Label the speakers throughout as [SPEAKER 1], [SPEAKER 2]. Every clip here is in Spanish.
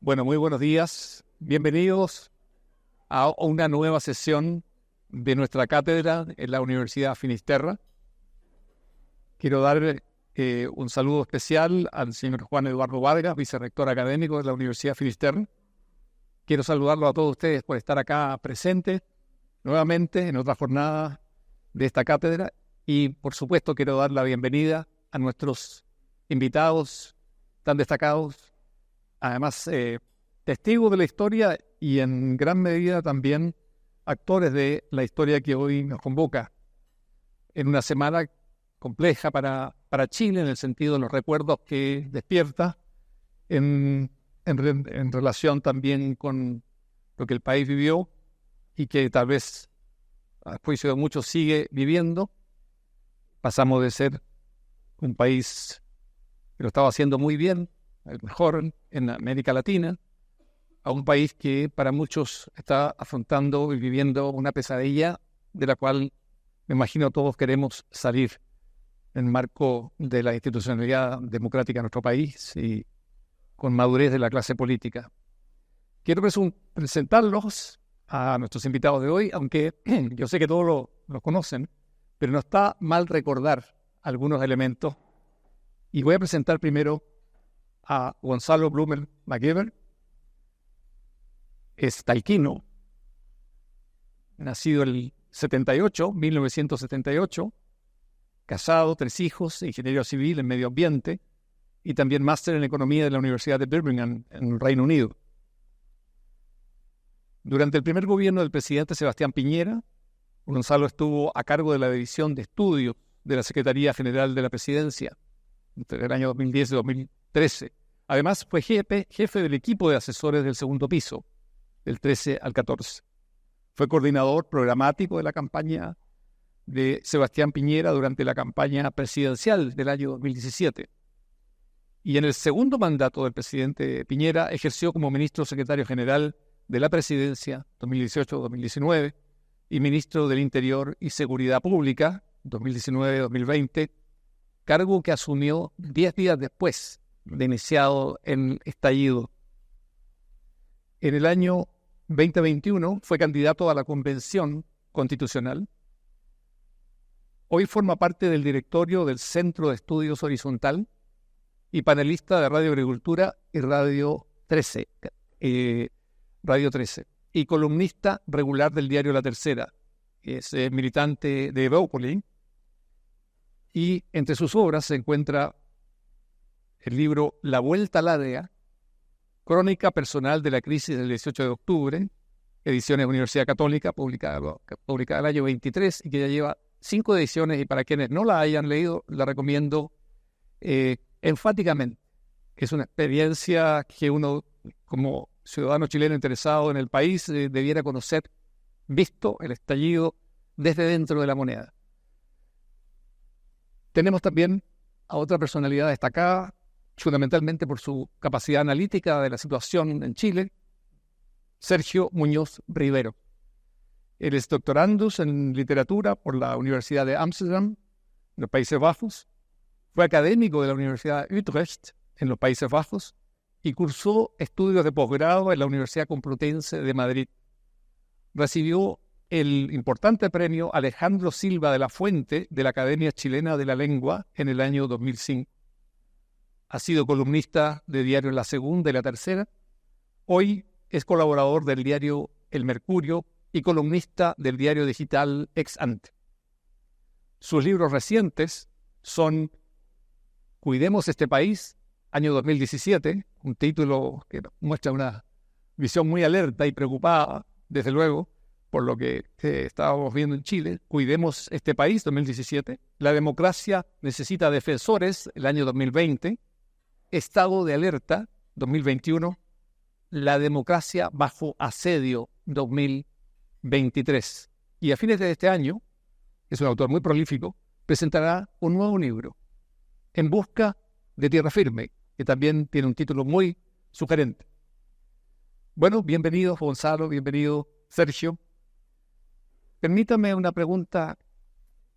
[SPEAKER 1] Bueno, muy buenos días. Bienvenidos a una nueva sesión de nuestra cátedra en la Universidad Finisterra. Quiero dar un saludo especial al señor Juan Eduardo Vargas, vicerrector académico de la Universidad Finisterra. Quiero saludarlo a todos ustedes por estar acá presentes nuevamente en otra jornada de esta cátedra. Y, por supuesto, quiero dar la bienvenida a nuestros invitados tan destacados, además testigos de la historia y en gran medida también actores de la historia que hoy nos convoca en una semana compleja para Chile en el sentido de los recuerdos que despierta en relación también con lo que el país vivió y que tal vez a juicio de muchos sigue viviendo. Pasamos de ser un país que lo estaba haciendo muy bien, el mejor en América Latina, a un país que para muchos está afrontando y viviendo una pesadilla de la cual me imagino todos queremos salir en el marco de la institucionalidad democrática en nuestro país y con madurez de la clase política. Quiero presentarlos a nuestros invitados de hoy, aunque yo sé que todos los conocen, pero no está mal recordar algunos elementos. Y voy a presentar primero a Gonzalo Blumer McGever. Es talquino, nacido en 1978, casado, 3 hijos, ingeniero civil en medio ambiente y también máster en economía de la Universidad de Birmingham en el Reino Unido. Durante el primer gobierno del presidente Sebastián Piñera, Gonzalo estuvo a cargo de la División de Estudios de la Secretaría General de la Presidencia entre el año 2010 y 2013. Además, fue jefe del equipo de asesores del segundo piso, del 13 al 14. Fue coordinador programático de la campaña de Sebastián Piñera durante la campaña presidencial del año 2017. Y en el segundo mandato del presidente Piñera ejerció como ministro secretario general de la Presidencia 2018-2019 y ministro del Interior y Seguridad Pública 2019-2020, cargo que asumió 10 días después de iniciado el estallido. En el año 2021 fue candidato a la Convención Constitucional. Hoy forma parte del directorio del Centro de Estudios Horizontal y panelista de Radio Agricultura y Radio 13, y columnista regular del diario La Tercera. Es militante de Evópolis y entre sus obras se encuentra el libro La Vuelta al Área, crónica personal de la crisis del 18 de octubre, ediciones Universidad Católica, publicada el año 23 y que ya lleva 5 ediciones y para quienes no la hayan leído, la recomiendo enfáticamente. Es una experiencia que uno, como ciudadano chileno interesado en el país, debiera conocer, visto el estallido desde dentro de la moneda. Tenemos también a otra personalidad destacada, fundamentalmente por su capacidad analítica de la situación en Chile, Sergio Muñoz Rivero. Él es doctorandus en literatura por la Universidad de Ámsterdam, en los Países Bajos. Fue académico de la Universidad de Utrecht, en los Países Bajos, y cursó estudios de posgrado en la Universidad Complutense de Madrid. Recibió el importante premio Alejandro Silva de la Fuente de la Academia Chilena de la Lengua en el año 2005. Ha sido columnista de diarios La Segunda y La Tercera. Hoy es colaborador del diario El Mercurio y columnista del diario digital Ex Ante. Sus libros recientes son Cuidemos este país, año 2017, un título que muestra una visión muy alerta y preocupada, desde luego, por lo que estábamos viendo en Chile. Cuidemos este país, 2017. La democracia necesita defensores, el año 2020. Estado de alerta, 2021. La democracia bajo asedio, 2023. Y a fines de este año, es un autor muy prolífico, presentará un nuevo libro, En busca de tierra firme, que también tiene un título muy sugerente. Bueno, bienvenido Gonzalo, bienvenido Sergio. Permítame una pregunta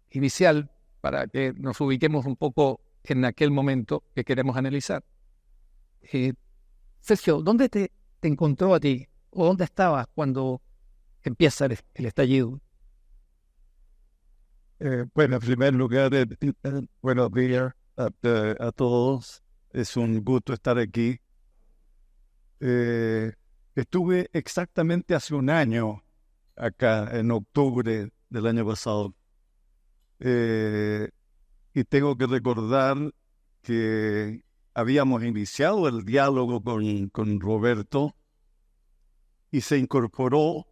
[SPEAKER 1] inicial para que nos ubiquemos un poco en aquel momento que queremos analizar. Sergio, ¿dónde te te encontró a ti? ¿O dónde estabas cuando empieza el estallido?
[SPEAKER 2] Bueno, en primer lugar, buenos días a todos. Es un gusto estar aquí. Estuve exactamente hace un año acá, en octubre del año pasado. Y tengo que recordar que habíamos iniciado el diálogo con Roberto y se incorporó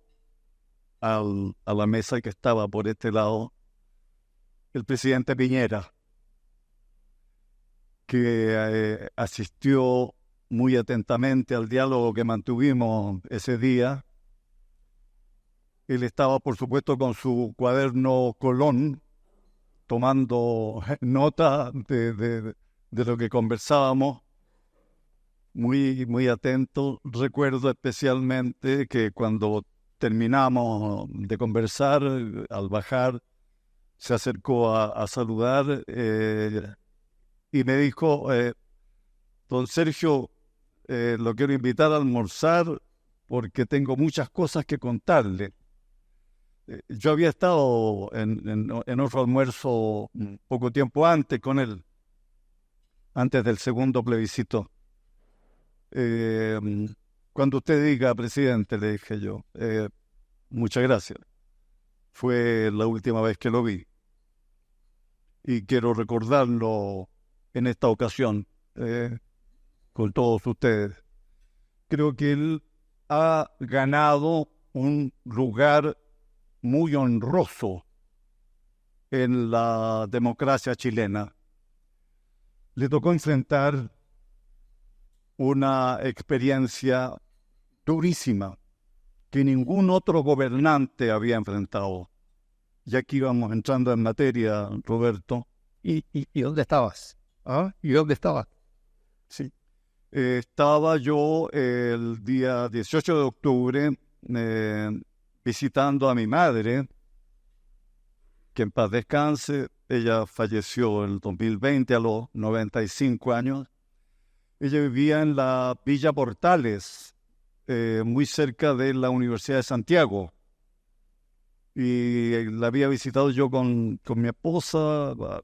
[SPEAKER 2] a la mesa que estaba por este lado el presidente Piñera, que asistió muy atentamente al diálogo que mantuvimos ese día. Él estaba, por supuesto, con su cuaderno Colón, tomando nota de lo que conversábamos, muy, muy atento. Recuerdo especialmente que cuando terminamos de conversar, al bajar, se acercó a saludar y me dijo, don Sergio, lo quiero invitar a almorzar porque tengo muchas cosas que contarle. Yo había estado en otro almuerzo poco tiempo antes con él, antes del segundo plebiscito. Cuando usted diga, presidente, le dije yo, muchas gracias. Fue la última vez que lo vi. Y quiero recordarlo en esta ocasión con todos ustedes. Creo que él ha ganado un lugar muy honroso en la democracia chilena. Le tocó enfrentar una experiencia durísima que ningún otro gobernante había enfrentado. Ya aquí íbamos entrando en materia, Roberto.
[SPEAKER 1] ¿Y dónde estabas? ¿Ah? ¿Y dónde estabas?
[SPEAKER 2] Sí. Estaba yo el día 18 de octubre visitando a mi madre, que en paz descanse. Ella falleció en el 2020 a los 95 años. Ella vivía en la Villa Portales, muy cerca de la Universidad de Santiago. Y la había visitado yo con mi esposa, a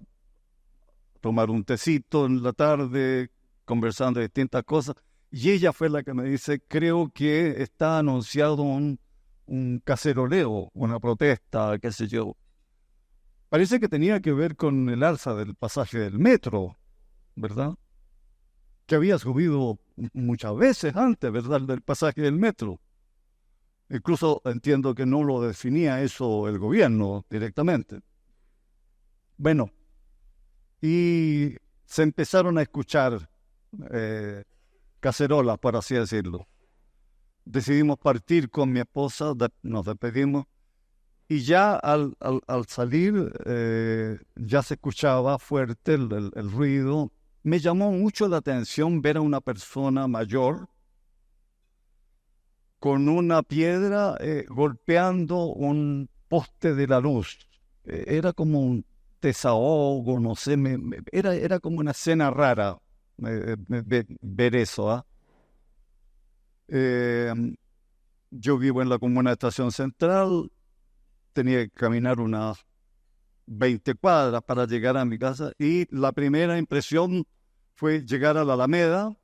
[SPEAKER 2] tomar un tecito en la tarde, conversando de distintas cosas. Y ella fue la que me dice, creo que está anunciado un caceroleo, una protesta, qué sé yo. Parece que tenía que ver con el alza del pasaje del metro, ¿verdad? Que había subido muchas veces antes, ¿verdad?, del pasaje del metro. Incluso entiendo que no lo definía eso el gobierno directamente. Bueno, y se empezaron a escuchar cacerolas, por así decirlo. Decidimos partir con mi esposa, nos despedimos, y ya al salir ya se escuchaba fuerte el ruido. Me llamó mucho la atención ver a una persona mayor con una piedra golpeando un poste de la luz. Era como un desahogo, no sé, era como una escena rara ver eso. Yo vivo en la comuna de Estación Central, tenía que caminar unas 20 cuadras para llegar a mi casa y la primera impresión fue llegar a la Alameda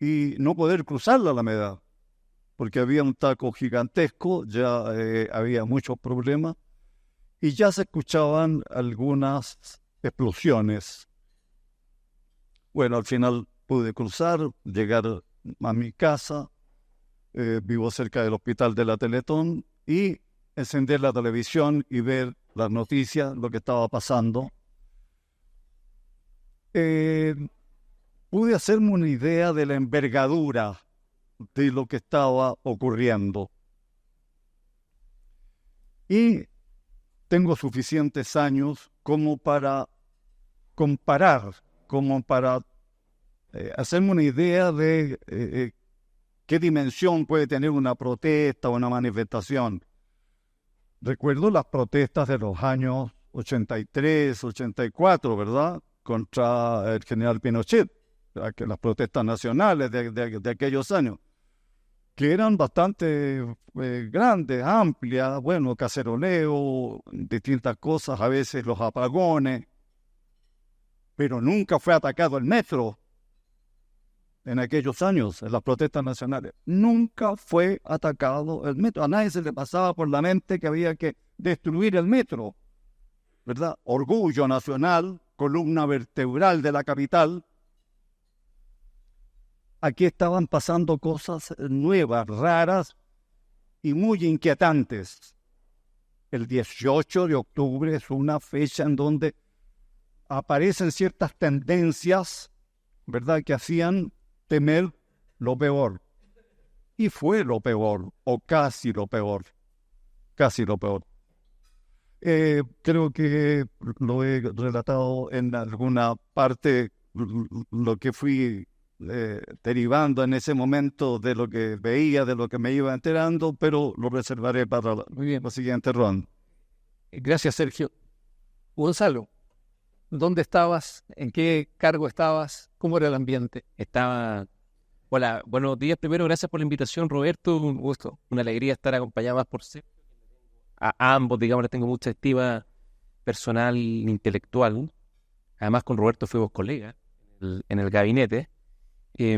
[SPEAKER 2] y no poder cruzar la Alameda, porque había un taco gigantesco, ya había muchos problemas y ya se escuchaban algunas explosiones. Bueno, al final pude cruzar, llegar a mi casa, vivo cerca del hospital de la Teletón, y encender la televisión y ver las noticias, lo que estaba pasando. Pude hacerme una idea de la envergadura de lo que estaba ocurriendo. Y tengo suficientes años como para comparar, como para hacerme una idea de qué dimensión puede tener una protesta o una manifestación. Recuerdo las protestas de los años 83, 84, ¿verdad?, contra el general Pinochet, las protestas nacionales de aquellos años. que eran bastante grandes, amplias, bueno, caceroleo, distintas cosas, a veces los apagones, pero nunca fue atacado el metro en aquellos años, en las protestas nacionales. Nunca fue atacado el metro. A nadie se le pasaba por la mente que había que destruir el metro, ¿verdad? Orgullo nacional, columna vertebral de la capital. Aquí estaban pasando cosas nuevas, raras y muy inquietantes. El 18 de octubre es una fecha en donde aparecen ciertas tendencias, ¿verdad?, que hacían temer lo peor. Y fue lo peor, o casi lo peor. Casi lo peor. Creo que lo he relatado en alguna parte, lo que fui derivando en ese momento de lo que veía, de lo que me iba enterando, pero lo reservaré para la siguiente ronda.
[SPEAKER 1] Gracias, Sergio. Gonzalo, ¿dónde estabas? ¿En qué cargo estabas? ¿Cómo era el ambiente?
[SPEAKER 3] Hola, buenos días. Primero, gracias por la invitación, Roberto. Un gusto, una alegría estar acompañado más por Sergio. A ambos, digamos, les tengo mucha estima personal e intelectual. Además, con Roberto fuimos colegas en el gabinete. Y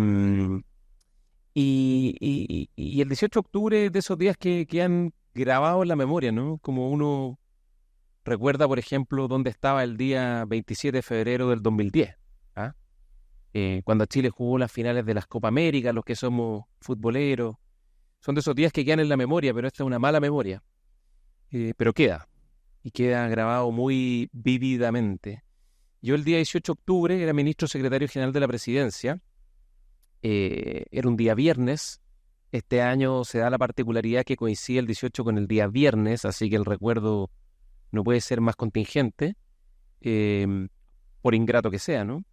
[SPEAKER 3] el 18 de octubre, de esos días que han grabado en la memoria, ¿no? Como uno recuerda, por ejemplo, dónde estaba el día 27 de febrero del 2010, ¿ah? Cuando Chile jugó las finales de las Copa América, los que somos futboleros. Son de esos días que quedan en la memoria, pero esta es una mala memoria. Pero queda, y queda grabado muy vívidamente. Yo el día 18 de octubre era ministro secretario general de la Presidencia. Era un día viernes. Este año se da la particularidad que coincide el 18 con el día viernes, así que el recuerdo no puede ser más contingente, por ingrato que sea, ¿no?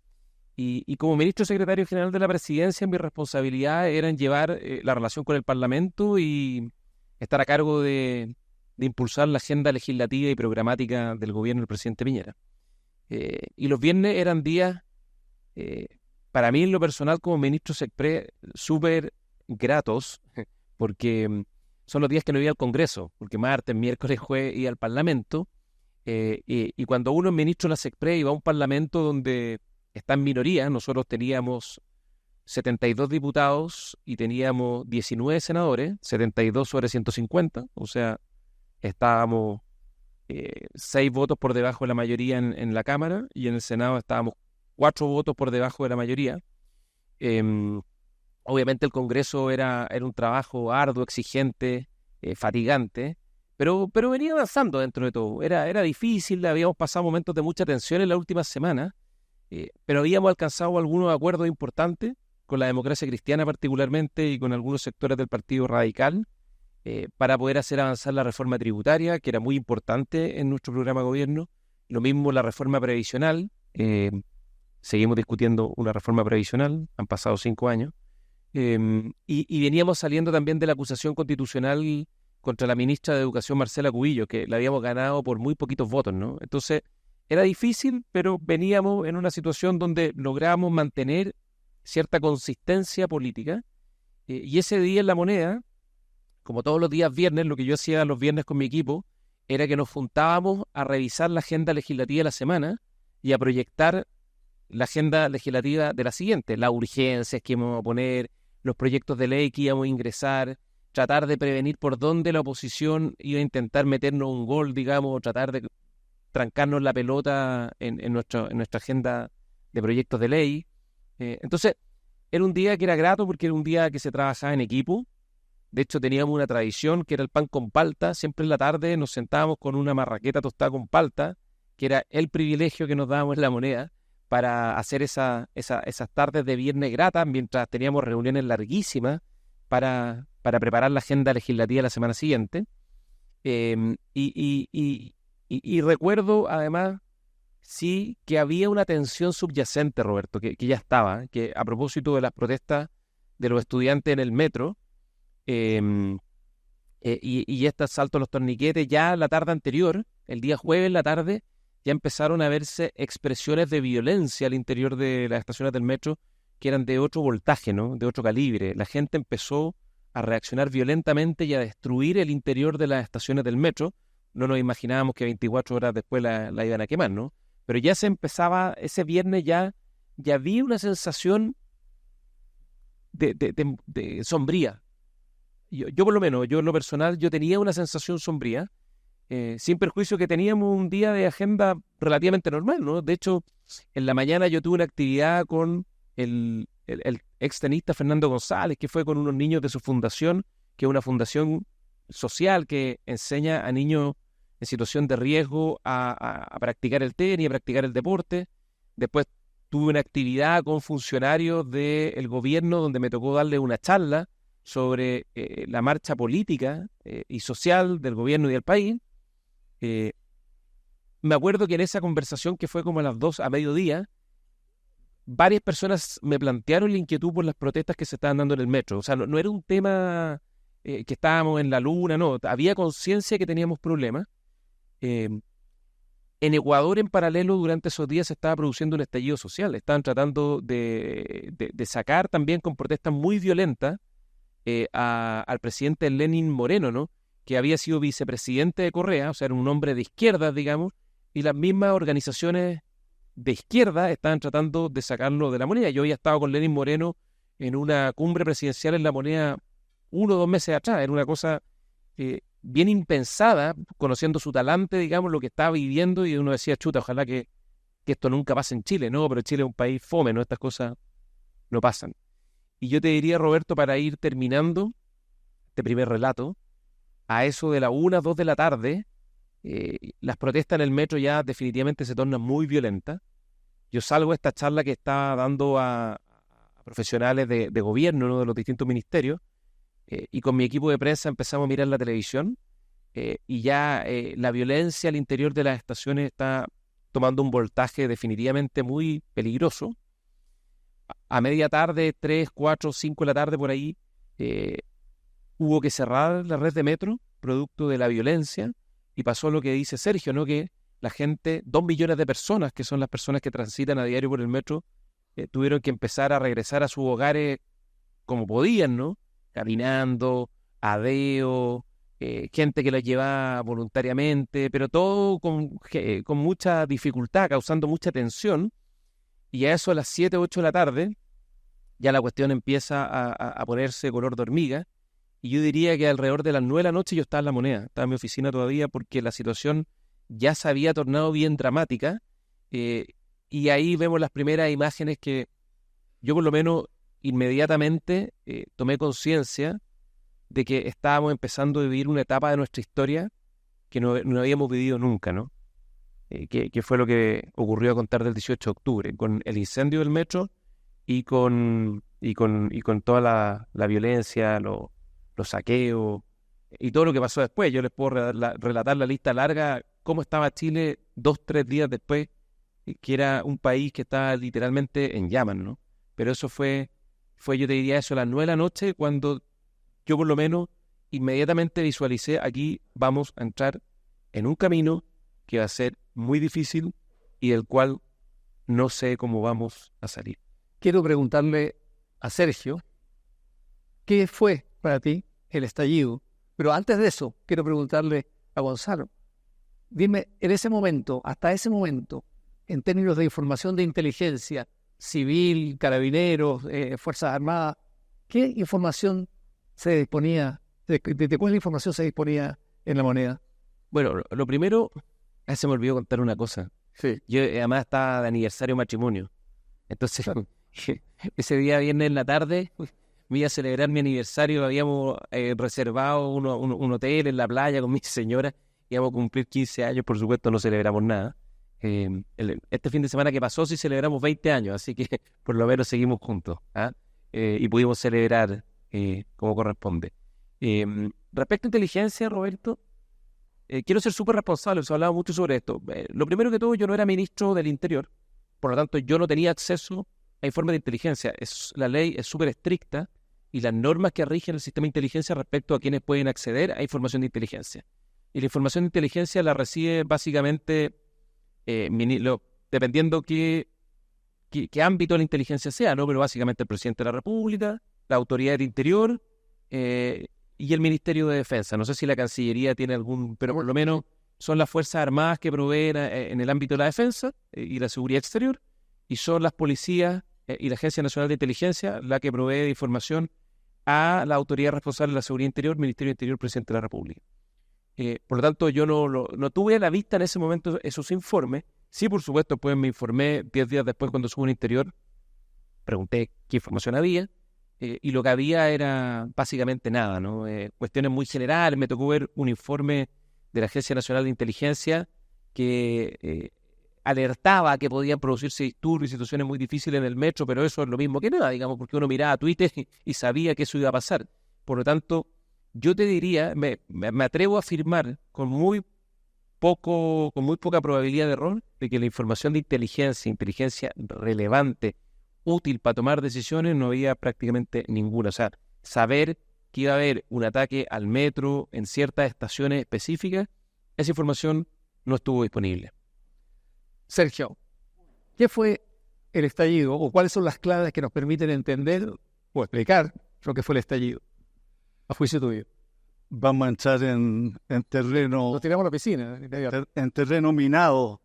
[SPEAKER 3] Y como ministro secretario general de la Presidencia, mi responsabilidad era en llevar la relación con el Parlamento y estar a cargo de impulsar la agenda legislativa y programática del gobierno del presidente Piñera. Y los viernes eran días, para mí en lo personal como ministro SECPRE, súper gratos, porque son los días que no iba al Congreso, porque martes, miércoles, jueves iba al Parlamento, y cuando uno es ministro de la SECPRE y va a un Parlamento donde está en minoría, nosotros teníamos 72 diputados y teníamos 19 senadores, 72 sobre 150, o sea, estábamos 6 votos por debajo de la mayoría en la Cámara, y en el Senado estábamos 4 votos por debajo de la mayoría. Obviamente el Congreso era un trabajo arduo, exigente, fatigante, pero venía avanzando dentro de todo. Era difícil, habíamos pasado momentos de mucha tensión en la última semana, pero habíamos alcanzado algunos acuerdos importantes con la democracia cristiana particularmente y con algunos sectores del Partido Radical, para poder hacer avanzar la reforma tributaria, que era muy importante en nuestro programa de gobierno. Lo mismo la reforma previsional. Seguimos discutiendo una reforma previsional, han pasado 5 años. Y veníamos saliendo también de la acusación constitucional contra la ministra de Educación, Marcela Cubillos, que la habíamos ganado por muy poquitos votos, ¿no? Entonces, era difícil, pero veníamos en una situación donde logramos mantener cierta consistencia política. Y ese día en La Moneda, como todos los días viernes, lo que yo hacía los viernes con mi equipo era que nos juntábamos a revisar la agenda legislativa de la semana y a proyectar la agenda legislativa de la siguiente, las urgencias que íbamos a poner, los proyectos de ley que íbamos a ingresar, tratar de prevenir por dónde la oposición iba a intentar meternos un gol, digamos, o tratar de trancarnos la pelota en nuestra agenda de proyectos de ley. Entonces, era un día que era grato porque era un día que se trabajaba en equipo. De hecho, teníamos una tradición que era el pan con palta. Siempre en la tarde nos sentábamos con una marraqueta tostada con palta, que era el privilegio que nos dábamos en La Moneda para hacer esas tardes de viernes gratas, mientras teníamos reuniones larguísimas para preparar la agenda legislativa de la semana siguiente. Y recuerdo, además, sí, que había una tensión subyacente, Roberto, que ya estaba, que a propósito de las protestas de los estudiantes en el metro, y este asalto a los torniquetes, ya la tarde anterior, el día jueves en la tarde, ya empezaron a verse expresiones de violencia al interior de las estaciones del metro que eran de otro voltaje, ¿no? De otro calibre. La gente empezó reaccionar violentamente y a destruir el interior de las estaciones del metro. No nos imaginábamos que 24 horas después la iban a quemar, ¿no? Pero ya se empezaba, ese viernes ya había una sensación de sombría. Yo por lo menos, yo en lo personal, yo tenía una sensación sombría, sin perjuicio que teníamos un día de agenda relativamente normal, ¿no? De hecho, en la mañana yo tuve una actividad con el extenista Fernando González, que fue con unos niños de su fundación, que es una fundación social que enseña a niños en situación de riesgo a practicar el tenis, a practicar el deporte. Después tuve una actividad con funcionarios del gobierno donde me tocó darle una charla sobre la marcha política y social del gobierno y del país. Me acuerdo que en esa conversación, que fue como a las 2 a mediodía, varias personas me plantearon la inquietud por las protestas que se estaban dando en el metro. O sea, no era un tema que estábamos en la luna, no. Había conciencia que teníamos problemas. En Ecuador, en paralelo, durante esos días se estaba produciendo un estallido social. Estaban tratando de sacar también con protestas muy violentas al presidente Lenín Moreno, ¿no? Que había sido vicepresidente de Correa, o sea, era un hombre de izquierda, digamos, y las mismas organizaciones de izquierda estaban tratando de sacarlo de la moneda. Yo había estado con Lenín Moreno en una cumbre presidencial en La Moneda 1 o 2 meses atrás. Era una cosa bien impensada, conociendo su talante, digamos, lo que estaba viviendo, y uno decía, chuta, ojalá que esto nunca pase en Chile, ¿no? Pero Chile es un país fome, ¿no? Estas cosas no pasan. Y yo te diría, Roberto, para ir terminando este primer relato, a eso de la 1, 2 de la tarde, las protestas en el metro ya definitivamente se tornan muy violentas. Yo salgo a esta charla que estaba dando a profesionales de gobierno, ¿no? De los distintos ministerios, y con mi equipo de prensa empezamos a mirar la televisión, y ya la violencia al interior de las estaciones está tomando un voltaje definitivamente muy peligroso. A media tarde, 3, 4, 5 de la tarde por ahí, hubo que cerrar la red de metro producto de la violencia, y pasó lo que dice Sergio, ¿no? Que la gente, 2 millones de personas, que son las personas que transitan a diario por el metro, tuvieron que empezar a regresar a sus hogares como podían, ¿no? Caminando, a deo, gente que los llevaba voluntariamente, pero todo con mucha dificultad, causando mucha tensión. Y a eso a las 7, 8 de la tarde, ya la cuestión empieza a ponerse color de hormiga. Y yo diría que alrededor de las 9 de la noche yo estaba en La Moneda, estaba en mi oficina todavía, porque la situación ya se había tornado bien dramática. Y ahí vemos las primeras imágenes que yo por lo menos inmediatamente tomé conciencia de que estábamos empezando a vivir una etapa de nuestra historia que no habíamos vivido nunca, ¿no? Que fue lo que ocurrió a contar del 18 de octubre, con el incendio del metro y con toda la violencia, los saqueos y todo lo que pasó después. Yo les puedo relatar la lista larga, cómo estaba Chile 2, 3 días después, que era un país que estaba literalmente en llamas, ¿no? Pero eso fue, yo te diría eso, a las 9 de la noche, cuando yo por lo menos inmediatamente visualicé, aquí vamos a entrar en un camino que va a ser muy difícil y del cual no sé cómo vamos a salir.
[SPEAKER 1] Quiero preguntarle a Sergio, ¿qué fue para ti el estallido? Pero antes de eso, quiero preguntarle a Gonzalo. Dime, en ese momento, hasta ese momento, en términos de información de inteligencia, civil, carabineros, Fuerzas Armadas, ¿qué información se disponía, de cuál información se disponía en La Moneda?
[SPEAKER 3] Bueno, lo primero, se me olvidó contar una cosa.
[SPEAKER 1] Sí.
[SPEAKER 3] Yo además estaba de aniversario de matrimonio. Entonces, ese día viernes en la tarde me iba a celebrar mi aniversario. Habíamos reservado un hotel en la playa con mi señora. Íbamos a cumplir 15 años, por supuesto no celebramos nada. Este fin de semana que pasó sí celebramos 20 años, así que por lo menos seguimos juntos, ¿ah? Y pudimos celebrar como corresponde. Respecto a inteligencia, Roberto, quiero ser súper responsable, se ha hablado mucho sobre esto. Lo primero que todo, yo no era ministro del Interior, por lo tanto yo no tenía acceso a informes de inteligencia. La ley es súper estricta y las normas que rigen el sistema de inteligencia respecto a quienes pueden acceder a información de inteligencia. Y la información de inteligencia la recibe básicamente, dependiendo qué ámbito de la inteligencia sea, ¿no? Pero básicamente el presidente de la República, la autoridad del Interior, y el Ministerio de Defensa. No sé si la Cancillería tiene algún, pero por lo menos son las Fuerzas Armadas que proveen en el ámbito de la defensa y la seguridad exterior, y son las policías y la Agencia Nacional de Inteligencia la que provee de información a la autoridad responsable de la seguridad interior, Ministerio de Interior, Presidente de la República. Por lo tanto, yo no tuve a la vista en ese momento esos informes. Sí, por supuesto, pues me informé 10 días después cuando subo un interior, pregunté qué información había, y lo que había era básicamente nada, ¿no? Cuestiones muy generales. Me tocó ver un informe de la Agencia Nacional de Inteligencia que alertaba que podían producirse disturbios y situaciones muy difíciles en el metro, pero eso es lo mismo que nada, digamos, porque uno miraba Twitter y sabía que eso iba a pasar. Por lo tanto, yo te diría, me atrevo a afirmar con muy poca probabilidad de error, de que la información de inteligencia relevante, útil para tomar decisiones, no había prácticamente ninguna. O sea, saber que iba a haber un ataque al metro en ciertas estaciones específicas, esa información no estuvo disponible.
[SPEAKER 1] Sergio, ¿qué fue el estallido o cuáles son las claves que nos permiten entender o explicar lo que fue el estallido, a juicio tuyo?
[SPEAKER 2] Vamos a entrar en terreno...
[SPEAKER 1] Nos tiramos a la piscina.
[SPEAKER 2] En terreno minado.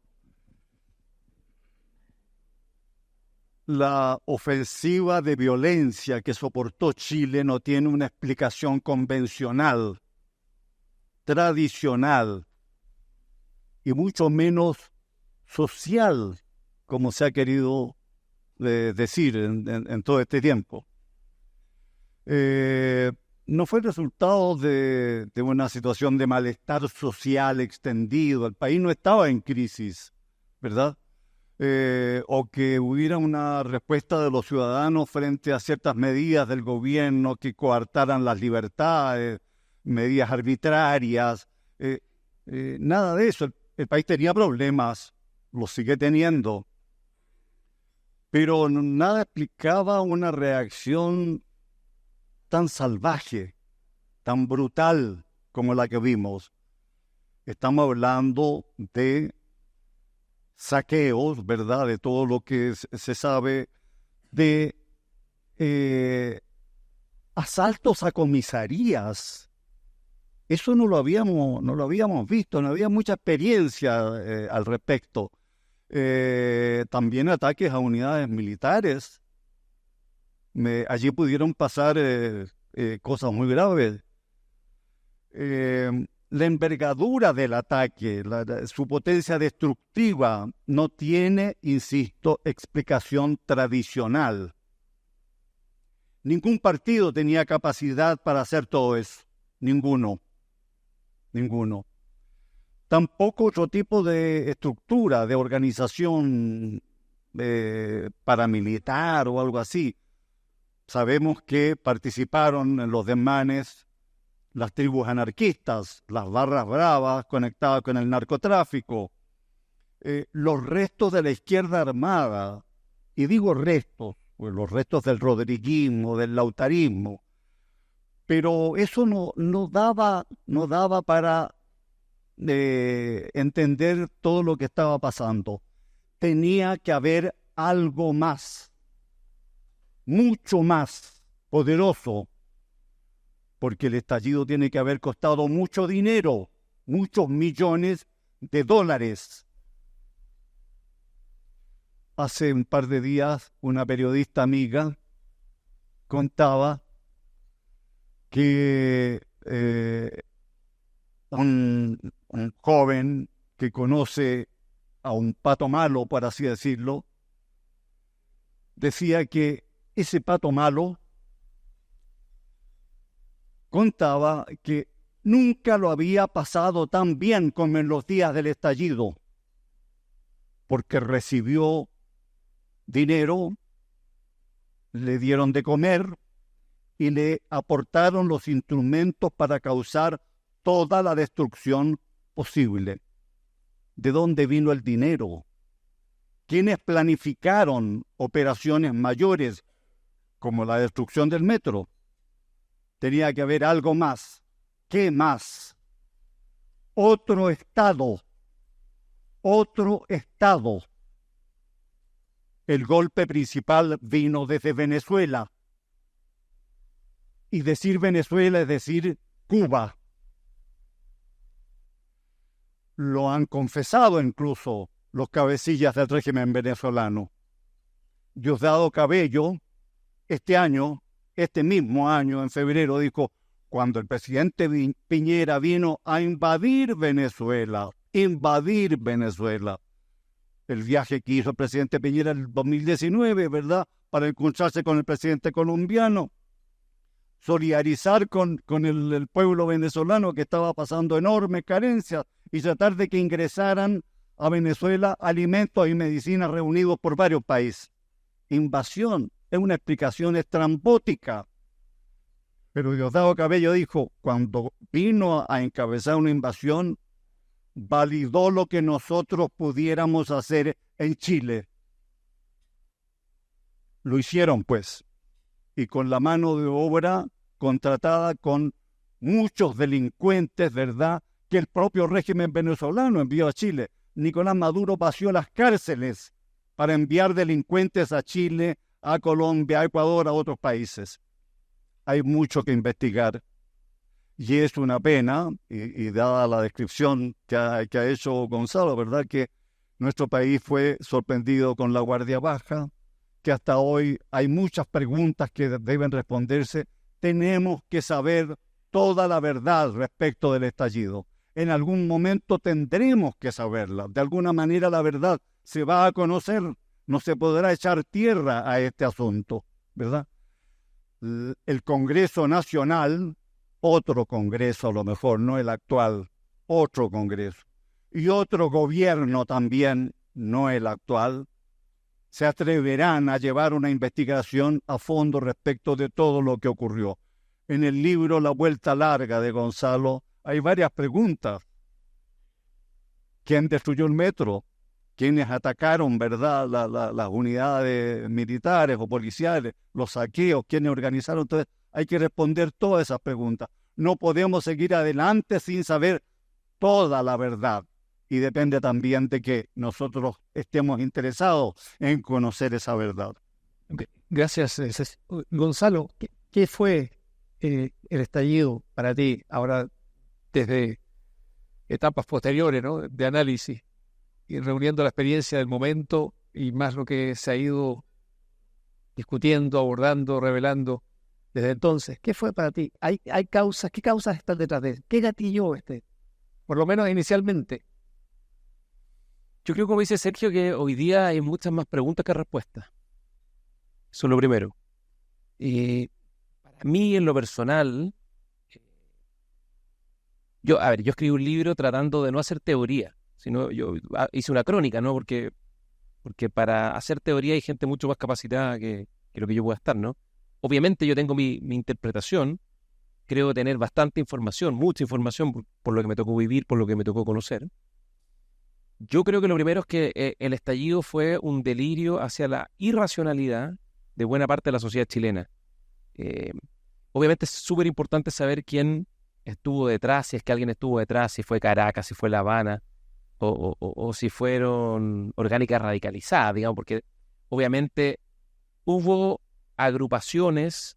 [SPEAKER 2] La ofensiva de violencia que soportó Chile no tiene una explicación convencional, tradicional y mucho menos social, como se ha querido decir en todo este tiempo. No fue el resultado de una situación de malestar social extendido. El país no estaba en crisis, ¿verdad? O que hubiera una respuesta de los ciudadanos frente a ciertas medidas del gobierno que coartaran las libertades, medidas arbitrarias. Nada de eso. El país tenía problemas, los sigue teniendo, pero nada explicaba una reacción tan salvaje, tan brutal como la que vimos. Estamos hablando de saqueos, ¿verdad? De todo lo que se sabe, de asaltos a comisarías. Eso no lo habíamos visto, no había mucha experiencia al respecto. También ataques a unidades militares. Allí pudieron pasar cosas muy graves. La envergadura del ataque, su potencia destructiva, no tiene, insisto, explicación tradicional. Ningún partido tenía capacidad para hacer todo eso. Ninguno. Tampoco otro tipo de estructura, de organización paramilitar o algo así. Sabemos que participaron en los desmanes las tribus anarquistas, las barras bravas conectadas con el narcotráfico, los restos de la izquierda armada, y digo restos, pues los restos del rodriguismo, del lautarismo, pero eso no daba para entender todo lo que estaba pasando. Tenía que haber algo más, mucho más poderoso, porque el estallido tiene que haber costado mucho dinero, muchos millones de dólares. Hace un par de días una periodista amiga contaba que un joven que conoce a un pato malo, por así decirlo, decía que ese pato malo contaba que nunca lo había pasado tan bien como en los días del estallido, porque recibió dinero, le dieron de comer y le aportaron los instrumentos para causar toda la destrucción posible. ¿De dónde vino el dinero? ¿Quiénes planificaron operaciones mayores como la destrucción del metro? Tenía que haber algo más. ¿Qué más? Otro Estado. El golpe principal vino desde Venezuela. Y decir Venezuela es decir Cuba. Lo han confesado incluso los cabecillas del régimen venezolano. Diosdado Cabello, este mismo año, en febrero, dijo: cuando el presidente Piñera vino a invadir Venezuela, el viaje que hizo el presidente Piñera en el 2019, ¿verdad?, para encontrarse con el presidente colombiano, solidarizar con el pueblo venezolano que estaba pasando enormes carencias y tratar de que ingresaran a Venezuela alimentos y medicinas reunidos por varios países. Invasión es una explicación estrambótica. Pero Diosdado Cabello dijo: cuando vino a encabezar una invasión, validó lo que nosotros pudiéramos hacer en Chile. Lo hicieron, pues, y con la mano de obra contratada con muchos delincuentes, ¿verdad?, que el propio régimen venezolano envió a Chile. Nicolás Maduro vació las cárceles para enviar delincuentes a Chile, a Colombia, a Ecuador, a otros países. Hay mucho que investigar. Y es una pena, y dada la descripción que ha hecho Gonzalo, ¿verdad?, que nuestro país fue sorprendido con la Guardia Baja, que hasta hoy hay muchas preguntas que deben responderse. Tenemos que saber toda la verdad respecto del estallido. En algún momento tendremos que saberla. De alguna manera la verdad se va a conocer. No se podrá echar tierra a este asunto, ¿verdad? El Congreso Nacional, otro Congreso a lo mejor, no el actual, otro Congreso, y otro gobierno también, no el actual, se atreverán a llevar una investigación a fondo respecto de todo lo que ocurrió. En el libro La Vuelta Larga de Gonzalo hay varias preguntas. ¿Quién destruyó el metro? ¿Quiénes atacaron, verdad, las unidades militares o policiales? ¿Los saqueos? ¿Quiénes organizaron? Entonces hay que responder todas esas preguntas. No podemos seguir adelante sin saber toda la verdad. Y depende también de que nosotros estemos interesados en conocer esa verdad.
[SPEAKER 1] Gracias, Gonzalo. ¿Qué fue el estallido para ti ahora desde etapas posteriores, ¿no?, de análisis, y reuniendo la experiencia del momento y más lo que se ha ido discutiendo, abordando, revelando desde entonces? ¿Qué fue para ti? ¿Hay causas? ¿Qué causas están detrás de eso? ¿Qué gatilló por lo menos inicialmente?
[SPEAKER 3] Yo creo, como dice Sergio, que hoy día hay muchas más preguntas que respuestas. Eso es lo primero. Para mí, en lo personal, yo escribí un libro tratando de no hacer teoría, sino yo hice una crónica, ¿no? Porque para hacer teoría hay gente mucho más capacitada que lo que yo pueda estar, ¿no? Obviamente yo tengo mi interpretación, creo tener bastante información, mucha información por lo que me tocó vivir, por lo que me tocó conocer. Yo creo que lo primero es que el estallido fue un delirio hacia la irracionalidad de buena parte de la sociedad chilena. Obviamente es súper importante saber quién estuvo detrás, si es que alguien estuvo detrás, si fue Caracas, si fue La Habana, o si fueron orgánicas radicalizadas, digamos, porque obviamente hubo agrupaciones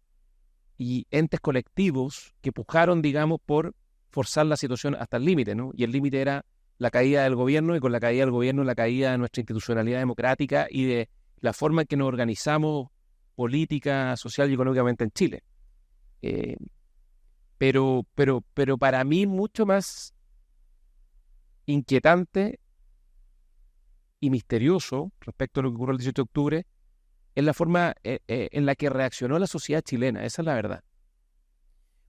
[SPEAKER 3] y entes colectivos que pujaron, digamos, por forzar la situación hasta el límite, ¿no? Y el límite era la caída del gobierno, y con la caída del gobierno la caída de nuestra institucionalidad democrática y de la forma en que nos organizamos política, social y económicamente en Chile. Pero para mí mucho más inquietante y misterioso respecto a lo que ocurrió el 18 de octubre es la forma en la que reaccionó la sociedad chilena. Esa es la verdad.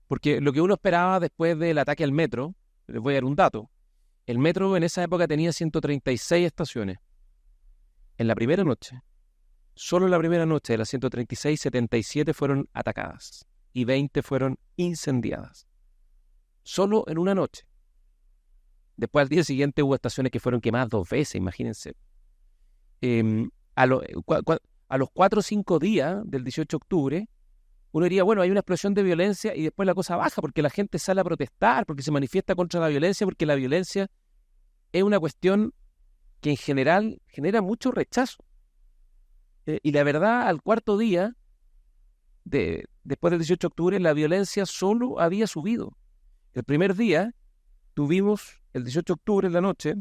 [SPEAKER 3] Porque lo que uno esperaba después del ataque al metro, les voy a dar un dato. El metro en esa época tenía 136 estaciones. En la primera noche, solo en la primera noche de las 136, 77 fueron atacadas y 20 fueron incendiadas. Solo en una noche. Después, al día siguiente, hubo estaciones que fueron quemadas 2 veces, imagínense. A los 4 o 5 días del 18 de octubre, uno diría, bueno, hay una explosión de violencia y después la cosa baja porque la gente sale a protestar, porque se manifiesta contra la violencia, porque la violencia es una cuestión que en general genera mucho rechazo. Y la verdad, al cuarto día de después del 18 de octubre, la violencia solo había subido. El primer día tuvimos, el 18 de octubre en la noche,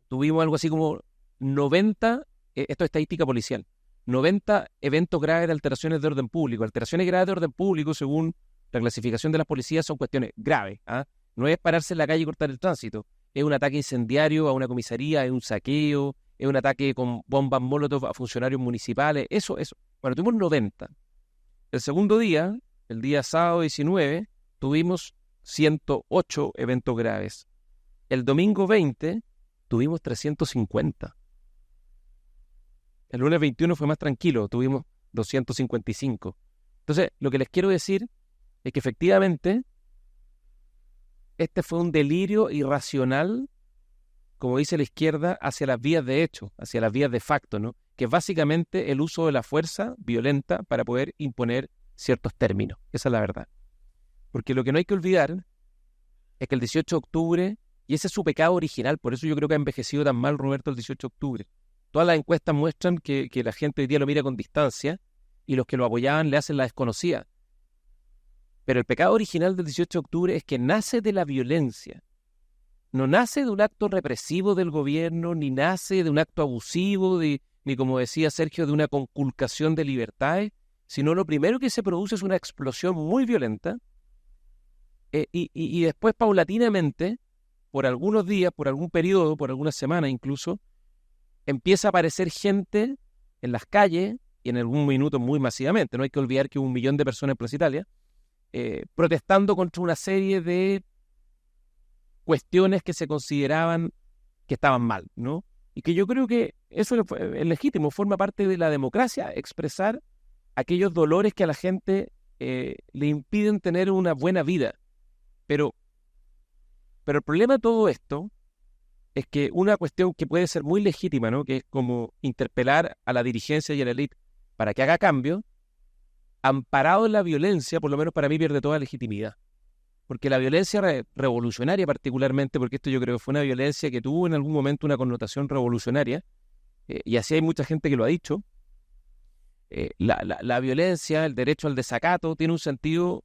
[SPEAKER 3] tuvimos algo así como 90, esto es estadística policial, 90 eventos graves de alteraciones de orden público. Alteraciones graves de orden público, según la clasificación de las policías, son cuestiones graves. No es pararse en la calle y cortar el tránsito. Es un ataque incendiario a una comisaría, es un saqueo, es un ataque con bombas molotov a funcionarios municipales, eso. Bueno, tuvimos 90. El segundo día, el día sábado 19, tuvimos 108 eventos graves. El domingo 20 tuvimos 350. El lunes 21 fue más tranquilo, tuvimos 255. Entonces, lo que les quiero decir es que efectivamente este fue un delirio irracional, como dice la izquierda, hacia las vías de hecho, hacia las vías de facto, ¿no? Que es básicamente el uso de la fuerza violenta para poder imponer ciertos términos. Esa es la verdad. Porque lo que no hay que olvidar es que el 18 de octubre, y ese es su pecado original, por eso yo creo que ha envejecido tan mal Roberto el 18 de octubre. Todas las encuestas muestran que la gente hoy día lo mira con distancia y los que lo apoyaban le hacen la desconocida. Pero el pecado original del 18 de octubre es que nace de la violencia. No nace de un acto represivo del gobierno, ni nace de un acto abusivo, ni como decía Sergio, de una conculcación de libertades, sino lo primero que se produce es una explosión muy violenta y después paulatinamente, por algunos días, por algún periodo, por algunas semanas incluso, empieza a aparecer gente en las calles y en algún minuto muy masivamente. No hay que olvidar que hubo 1 millón de personas en Plaza Italia protestando contra una serie de cuestiones que se consideraban que estaban mal, ¿no? Y que yo creo que eso es legítimo, forma parte de la democracia, expresar aquellos dolores que a la gente le impiden tener una buena vida. Pero el problema de todo esto es que una cuestión que puede ser muy legítima, ¿no? Que es como interpelar a la dirigencia y a la élite para que haga cambio, amparado en la violencia, por lo menos para mí pierde toda legitimidad. Porque la violencia revolucionaria particularmente, porque esto yo creo que fue una violencia que tuvo en algún momento una connotación revolucionaria, y así hay mucha gente que lo ha dicho, la violencia, el derecho al desacato, tiene un sentido,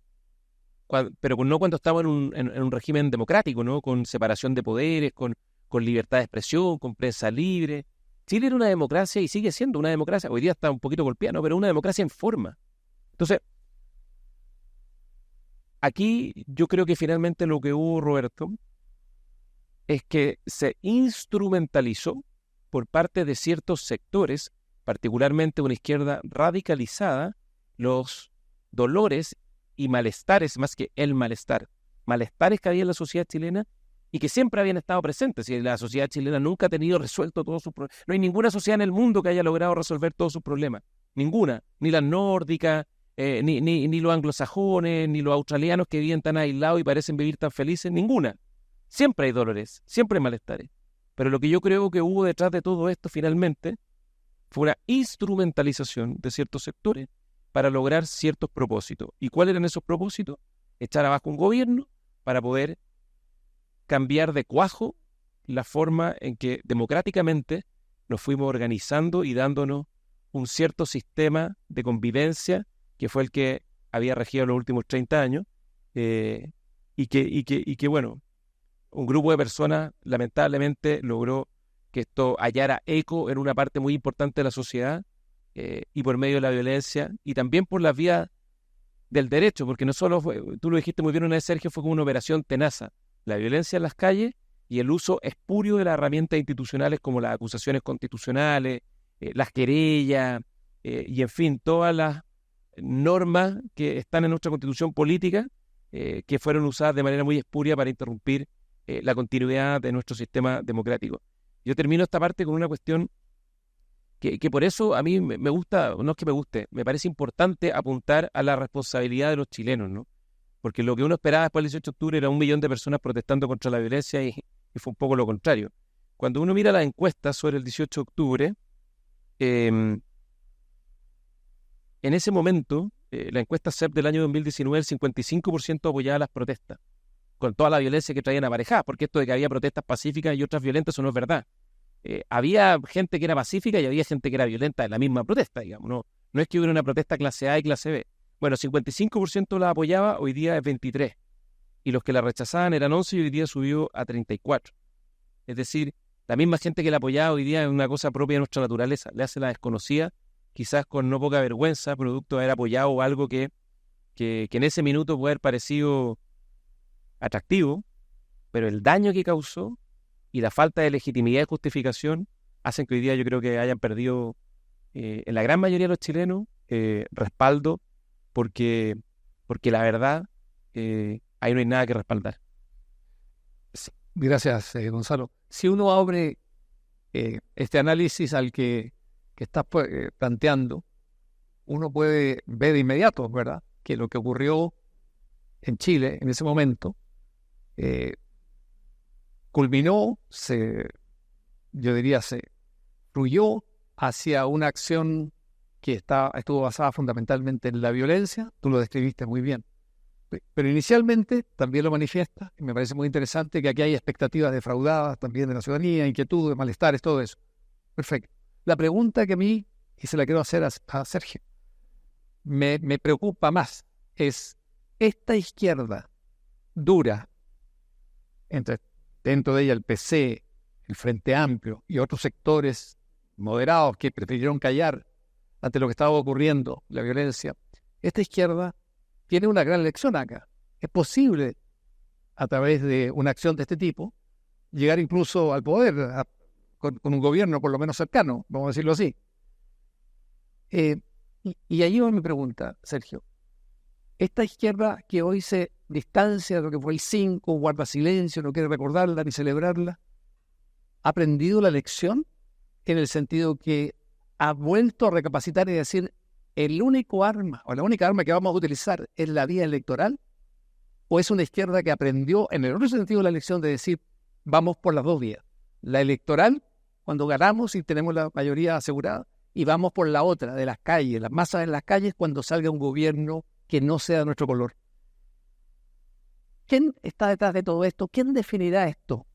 [SPEAKER 3] pero no cuando estamos en un régimen democrático, ¿no? Con separación de poderes, con libertad de expresión, con prensa libre. Chile era una democracia y sigue siendo una democracia, hoy día está un poquito golpeada, ¿no? Pero una democracia en forma. Entonces, aquí yo creo que finalmente lo que hubo, Roberto, es que se instrumentalizó por parte de ciertos sectores, particularmente una izquierda radicalizada, los dolores y malestares, más que el malestar, malestares que había en la sociedad chilena y que siempre habían estado presentes. Y la sociedad chilena nunca ha tenido resuelto todos sus problemas. No hay ninguna sociedad en el mundo que haya logrado resolver todos sus problemas. Ninguna. Ni las nórdicas, ni los anglosajones, ni los australianos que viven tan aislados y parecen vivir tan felices. Ninguna. Siempre hay dolores, siempre hay malestares. Pero lo que yo creo que hubo detrás de todo esto finalmente fue una instrumentalización de ciertos sectores para lograr ciertos propósitos. ¿Y cuáles eran esos propósitos? Echar abajo un gobierno para poder cambiar de cuajo la forma en que democráticamente nos fuimos organizando y dándonos un cierto sistema de convivencia que fue el que había regido los últimos 30 años y que bueno, un grupo de personas lamentablemente logró que esto hallara eco en una parte muy importante de la sociedad y por medio de la violencia y también por las vías del derecho, porque no solo fue, tú lo dijiste muy bien una vez, Sergio, fue como una operación tenaza, la violencia en las calles y el uso espurio de las herramientas institucionales como las acusaciones constitucionales, las querellas y en fin, todas las normas que están en nuestra constitución política que fueron usadas de manera muy espuria para interrumpir la continuidad de nuestro sistema democrático. Yo termino esta parte con una cuestión que por eso a mí me gusta, no es que me guste, me parece importante apuntar a la responsabilidad de los chilenos, ¿no? Porque lo que uno esperaba después del 18 de octubre era 1 millón de personas protestando contra la violencia y fue un poco lo contrario. Cuando uno mira las encuestas sobre el 18 de octubre, en ese momento, la encuesta CEP del año 2019, el 55% apoyaba las protestas, con toda la violencia que traían aparejadas, porque esto de que había protestas pacíficas y otras violentas, eso no es verdad. Había gente que era pacífica y había gente que era violenta en la misma protesta, digamos. No es que hubiera una protesta clase A y clase B. Bueno, 55% la apoyaba, hoy día es 23%. Y los que la rechazaban eran 11% y hoy día subió a 34%. Es decir, la misma gente que la apoyaba hoy día es una cosa propia de nuestra naturaleza. Le hace la desconocida, quizás con no poca vergüenza, producto de haber apoyado algo que en ese minuto puede haber parecido atractivo, pero el daño que causó y la falta de legitimidad y justificación hacen que hoy día yo creo que hayan perdido, en la gran mayoría de los chilenos, respaldo, porque la verdad, ahí no hay nada que respaldar.
[SPEAKER 1] Sí, gracias, Gonzalo. Si uno abre este análisis al que estás planteando, uno puede ver de inmediato, ¿verdad?, que lo que ocurrió en Chile en ese momento culminó, yo diría, se fluyó hacia una acción que estuvo basada fundamentalmente en la violencia. Tú lo describiste muy bien. Pero inicialmente también lo manifiesta, y me parece muy interesante que aquí hay expectativas defraudadas también de la ciudadanía, inquietudes, malestares, todo eso. Perfecto. La pregunta que a mí, y se la quiero hacer a Sergio, me preocupa más, es esta izquierda dura, dentro de ella el PC, el Frente Amplio y otros sectores moderados que prefirieron callar ante lo que estaba ocurriendo, la violencia. Esta izquierda tiene una gran lección acá. Es posible, a través de una acción de este tipo, llegar incluso al poder, con un gobierno por lo menos cercano, vamos a decirlo así. Y ahí va mi pregunta, Sergio. Esta izquierda que hoy se distancia de lo que fue el 5, guarda silencio, no quiere recordarla ni celebrarla, ¿ha aprendido la lección? En el sentido que ha vuelto a recapacitar y decir, el único arma, o la única arma que vamos a utilizar es la vía electoral, o es una izquierda que aprendió en el otro sentido la lección de decir, vamos por las dos vías, la electoral, cuando ganamos y tenemos la mayoría asegurada, y vamos por la otra, de las calles, las masas en las calles, cuando salga un gobierno que no sea de nuestro color. ¿Quién está detrás de todo esto? ¿Quién definirá esto?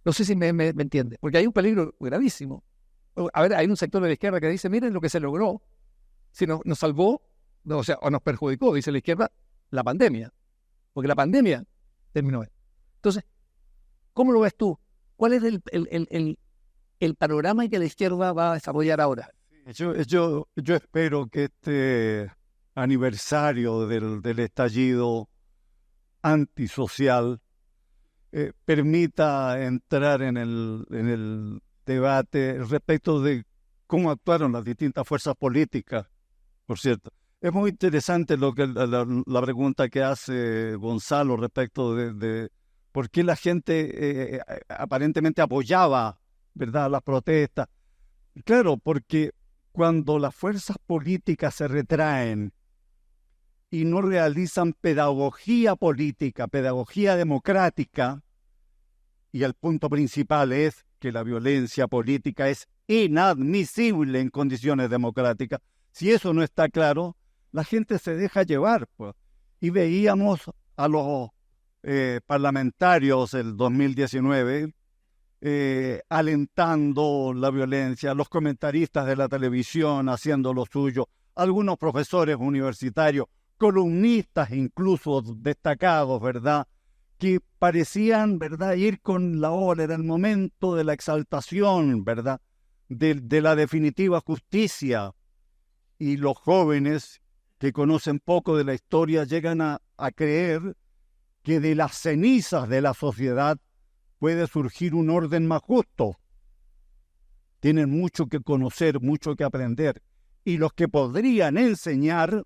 [SPEAKER 1] No sé si me entiende, porque hay un peligro gravísimo. A ver, hay un sector de la izquierda que dice, miren lo que se logró, si nos salvó, o sea, o nos perjudicó, dice la izquierda, la pandemia, porque la pandemia terminó. Entonces, ¿cómo lo ves tú? ¿Cuál es el panorama que la izquierda va a desarrollar ahora?
[SPEAKER 2] Yo espero que este aniversario del estallido antisocial permita entrar en el debate respecto de cómo actuaron las distintas fuerzas políticas, por cierto. Es muy interesante la pregunta que hace Gonzalo respecto de por qué la gente aparentemente apoyaba, ¿verdad?, las protestas. Claro, porque cuando las fuerzas políticas se retraen y no realizan pedagogía política, pedagogía democrática, y el punto principal es que la violencia política es inadmisible en condiciones democráticas. Si eso no está claro, la gente se deja llevar, pues. Y veíamos a los parlamentarios del 2019 alentando la violencia, los comentaristas de la televisión haciendo lo suyo, algunos profesores universitarios, columnistas incluso destacados, ¿verdad?, que parecían, ¿verdad?, ir con la ola, era el momento de la exaltación, ¿verdad?, de la definitiva justicia. Y los jóvenes que conocen poco de la historia llegan a creer que de las cenizas de la sociedad puede surgir un orden más justo. Tienen mucho que conocer, mucho que aprender. Y los que podrían enseñar,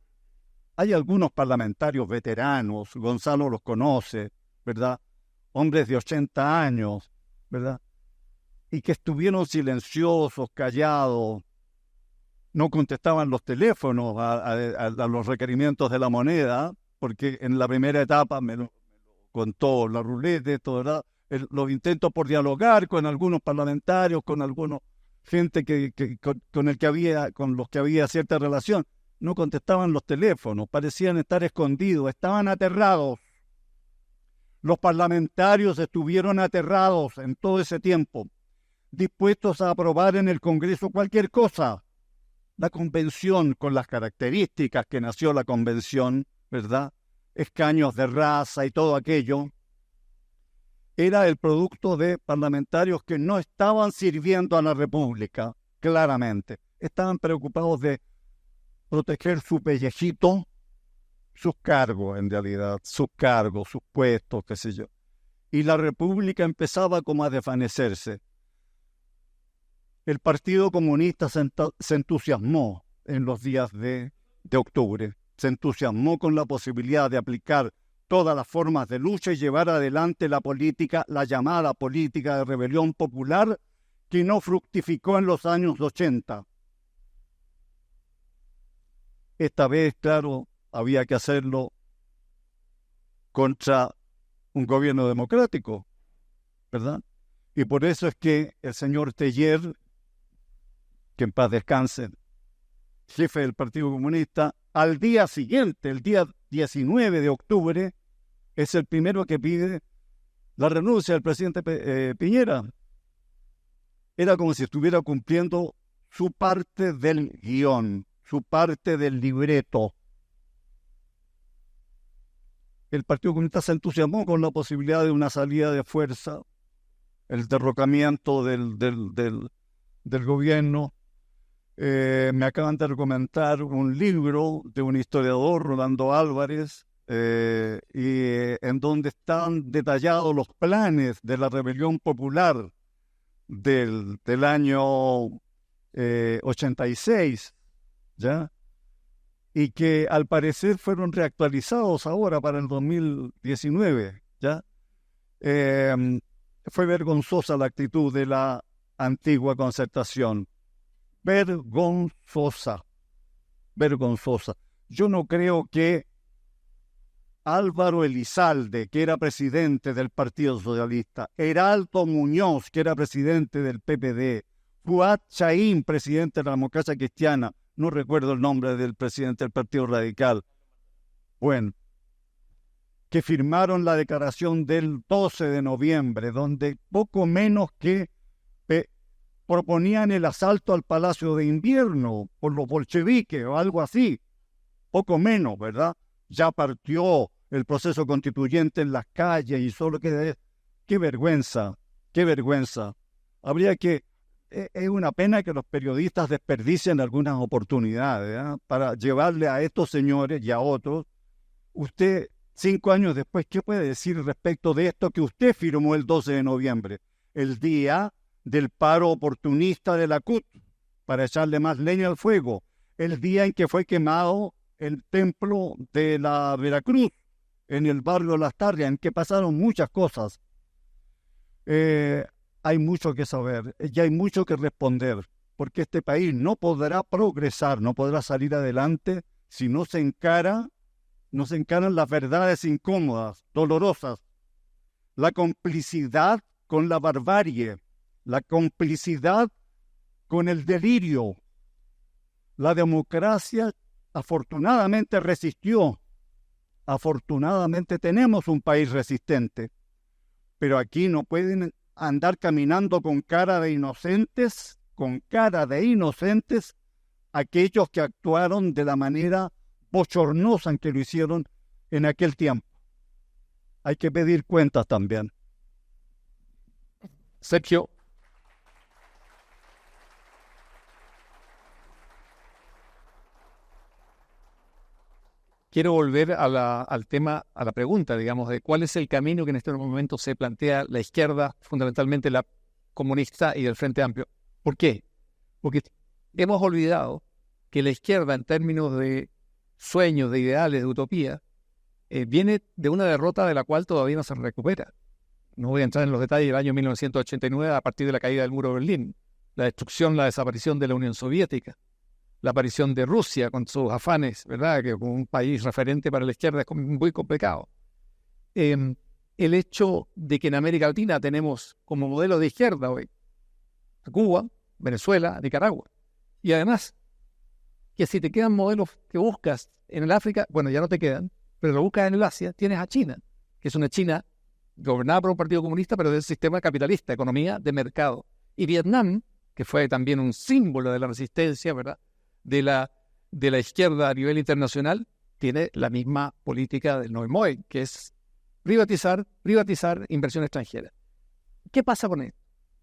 [SPEAKER 2] hay algunos parlamentarios veteranos, Gonzalo los conoce, ¿verdad?, hombres de 80 años, ¿verdad?, y que estuvieron silenciosos, callados, no contestaban los teléfonos a los requerimientos de la moneda, porque en la primera etapa me lo contó la ruleta, ¿verdad?, los intentos por dialogar con algunos parlamentarios, con algunos gente con los que había cierta relación, no contestaban los teléfonos, parecían estar escondidos, estaban aterrados. Los parlamentarios estuvieron aterrados en todo ese tiempo, dispuestos a aprobar en el Congreso cualquier cosa, la convención con las características que nació la convención, ¿verdad? Escaños de raza y todo aquello, era el producto de parlamentarios que no estaban sirviendo a la República, claramente. Estaban preocupados de proteger su pellejito, sus cargos en realidad, sus cargos, sus puestos, qué sé yo. Y la República empezaba como a desvanecerse. El Partido Comunista se entusiasmó en los días de octubre. Se entusiasmó con la posibilidad de aplicar todas las formas de lucha y llevar adelante la política, la llamada política de rebelión popular, que no fructificó en los años 80. Esta vez, claro, había que hacerlo contra un gobierno democrático, ¿verdad? Y por eso es que el señor Teillier, que en paz descanse, jefe del Partido Comunista, al día siguiente, el día 19 de octubre, es el primero que pide la renuncia del presidente Piñera. Era como si estuviera cumpliendo su parte del guión, su parte del libreto. El Partido Comunista se entusiasmó con la posibilidad de una salida de fuerza, el derrocamiento del gobierno. Me acaban de recomendar un libro de un historiador, Rolando Álvarez, en donde están detallados los planes de la rebelión popular del año 86, ¿ya? Y que al parecer fueron reactualizados ahora para el 2019, ¿ya? Fue vergonzosa la actitud de la antigua Concertación. Vergonzosa. Yo no creo que Álvaro Elizalde, que era presidente del Partido Socialista, Heraldo Muñoz, que era presidente del PPD, Fuad Chaín, presidente de la Democracia Cristiana, no recuerdo el nombre del presidente del Partido Radical, bueno, que firmaron la declaración del 12 de noviembre, donde poco menos que proponían el asalto al Palacio de Invierno por los bolcheviques o algo así, poco menos, ¿verdad? Ya partió el proceso constituyente en las calles y solo queda... ¡Qué vergüenza! ¡Qué vergüenza! Habría que... Es una pena que los periodistas desperdicien algunas oportunidades, ¿eh? Para llevarle a estos señores y a otros. Usted, 5 años después, ¿qué puede decir respecto de esto que usted firmó el 12 de noviembre? El día del paro oportunista de la CUT, para echarle más leña al fuego. El día en que fue quemado el templo de la Veracruz, en el barrio Las Tarrias, en que pasaron muchas cosas. Hay mucho que saber y hay mucho que responder, porque este país no podrá progresar, no podrá salir adelante si no se encaran las verdades incómodas, dolorosas, la complicidad con la barbarie, la complicidad con el delirio. La democracia afortunadamente resistió. Afortunadamente tenemos un país resistente, pero aquí no pueden andar caminando con cara de inocentes, aquellos que actuaron de la manera bochornosa en que lo hicieron en aquel tiempo. Hay que pedir cuentas también.
[SPEAKER 1] Sergio. Quiero volver al tema, a la pregunta, digamos, de cuál es el camino que en este momento se plantea la izquierda, fundamentalmente la comunista y del Frente Amplio. ¿Por qué? Porque hemos olvidado que la izquierda, en términos de sueños, de ideales, de utopía, viene de una derrota de la cual todavía no se recupera. No voy a entrar en los detalles del año 1989 a partir de la caída del muro de Berlín, la destrucción, la desaparición de la Unión Soviética, la aparición de Rusia con sus afanes, ¿verdad? Que como un país referente para la izquierda es muy complicado. El hecho de que en América Latina tenemos como modelo de izquierda hoy a Cuba, Venezuela, Nicaragua. Y además, que si te quedan modelos que buscas en el África, bueno, ya no te quedan, pero lo buscas en el Asia, tienes a China, que es una China gobernada por un partido comunista, pero del sistema capitalista, economía de mercado. Y Vietnam, que fue también un símbolo de la resistencia, ¿verdad?, de la izquierda a nivel internacional tiene la misma política del Neumoe, que es privatizar inversión extranjera. ¿Qué pasa con esto?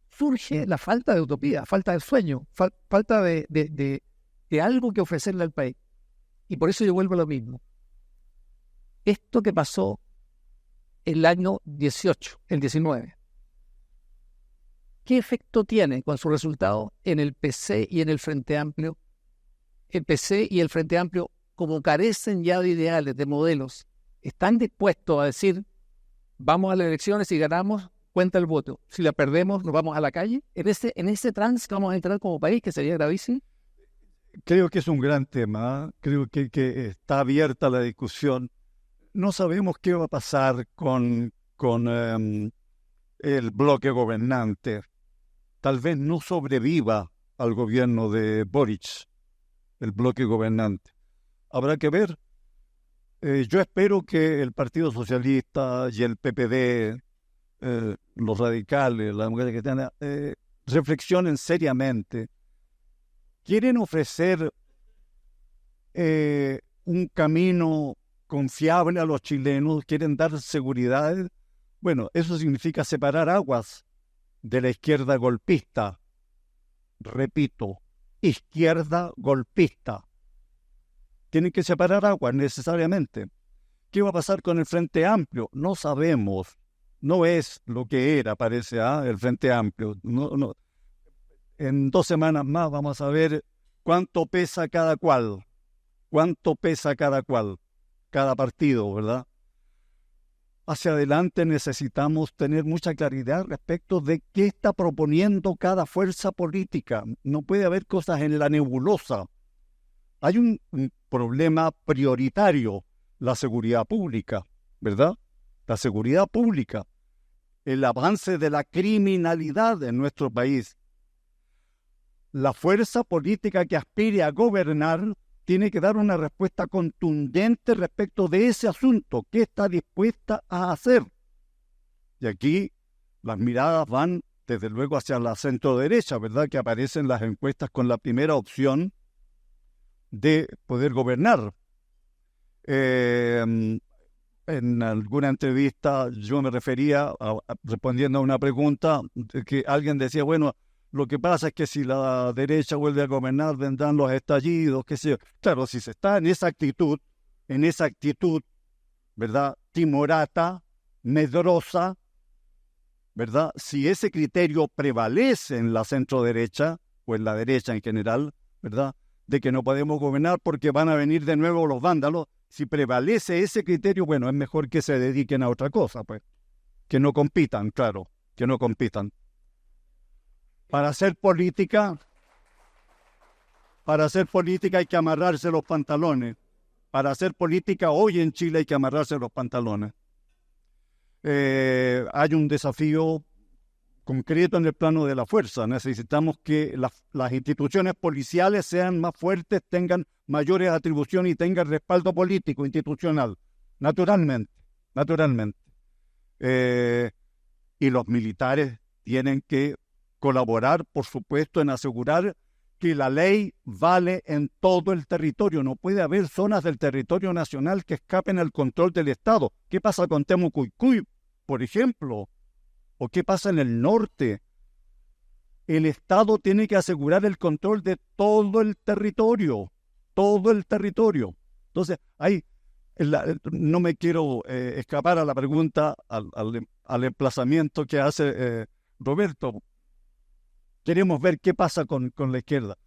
[SPEAKER 1] Surge la falta de utopía, falta de sueño, falta de algo que ofrecerle al país. Y por eso yo vuelvo a lo mismo. Esto que pasó el año 18, el 19, ¿qué efecto tiene con su resultado en el PC y en el Frente Amplio? El PC y el Frente Amplio, como carecen ya de ideales, de modelos, están dispuestos a decir, vamos a las elecciones y ganamos, cuenta el voto. Si la perdemos, nos vamos a la calle. En ese trance vamos a entrar como país, que sería gravísimo.
[SPEAKER 2] Creo que es un gran tema, creo que está abierta la discusión. No sabemos qué va a pasar con el bloque gobernante. Tal vez no sobreviva al gobierno de Boric, el bloque gobernante. Habrá que ver. Yo espero que el Partido Socialista y el PPD, los radicales, las mujeres cristianas, reflexionen seriamente. ¿Quieren ofrecer un camino confiable a los chilenos? ¿Quieren dar seguridad? Bueno, eso significa separar aguas de la izquierda golpista. Repito, izquierda golpista. Tienen que separar aguas necesariamente. ¿Qué va a pasar con el Frente Amplio? No sabemos. No es lo que era, parece, el Frente Amplio. No. En 2 semanas más vamos a ver cuánto pesa cada cual. Cuánto pesa cada cual, cada partido, ¿verdad? Hacia adelante necesitamos tener mucha claridad respecto de qué está proponiendo cada fuerza política. No puede haber cosas en la nebulosa. Hay un problema prioritario, la seguridad pública, ¿verdad? La seguridad pública, el avance de la criminalidad en nuestro país. La fuerza política que aspire a gobernar tiene que dar una respuesta contundente respecto de ese asunto. ¿Qué está dispuesta a hacer? Y aquí las miradas van, desde luego, hacia la centro-derecha, ¿verdad? Que aparecen las encuestas con la primera opción de poder gobernar. En alguna entrevista yo me refería, respondiendo a una pregunta, que alguien decía, bueno, lo que pasa es que si la derecha vuelve a gobernar, vendrán los estallidos, qué sé yo. Claro, si se está en esa actitud, ¿verdad? Timorata, medrosa, ¿verdad? Si ese criterio prevalece en la centro-derecha, o en la derecha en general, ¿verdad? De que no podemos gobernar porque van a venir de nuevo los vándalos. Si prevalece ese criterio, bueno, es mejor que se dediquen a otra cosa, pues. Que no compitan, claro, que no compitan. Para hacer política hay que amarrarse los pantalones. Para hacer política hoy en Chile hay que amarrarse los pantalones. Hay un desafío concreto en el plano de la fuerza. Necesitamos que las instituciones policiales sean más fuertes, tengan mayores atribuciones y tengan respaldo político, institucional, naturalmente. Y los militares tienen que colaborar, por supuesto, en asegurar que la ley vale en todo el territorio. No puede haber zonas del territorio nacional que escapen al control del Estado. ¿Qué pasa con Temucuicui, por ejemplo? ¿O qué pasa en el norte? El Estado tiene que asegurar el control de todo el territorio. Entonces, no me quiero escapar a la pregunta, al emplazamiento que hace Roberto. Queremos ver qué pasa con la izquierda.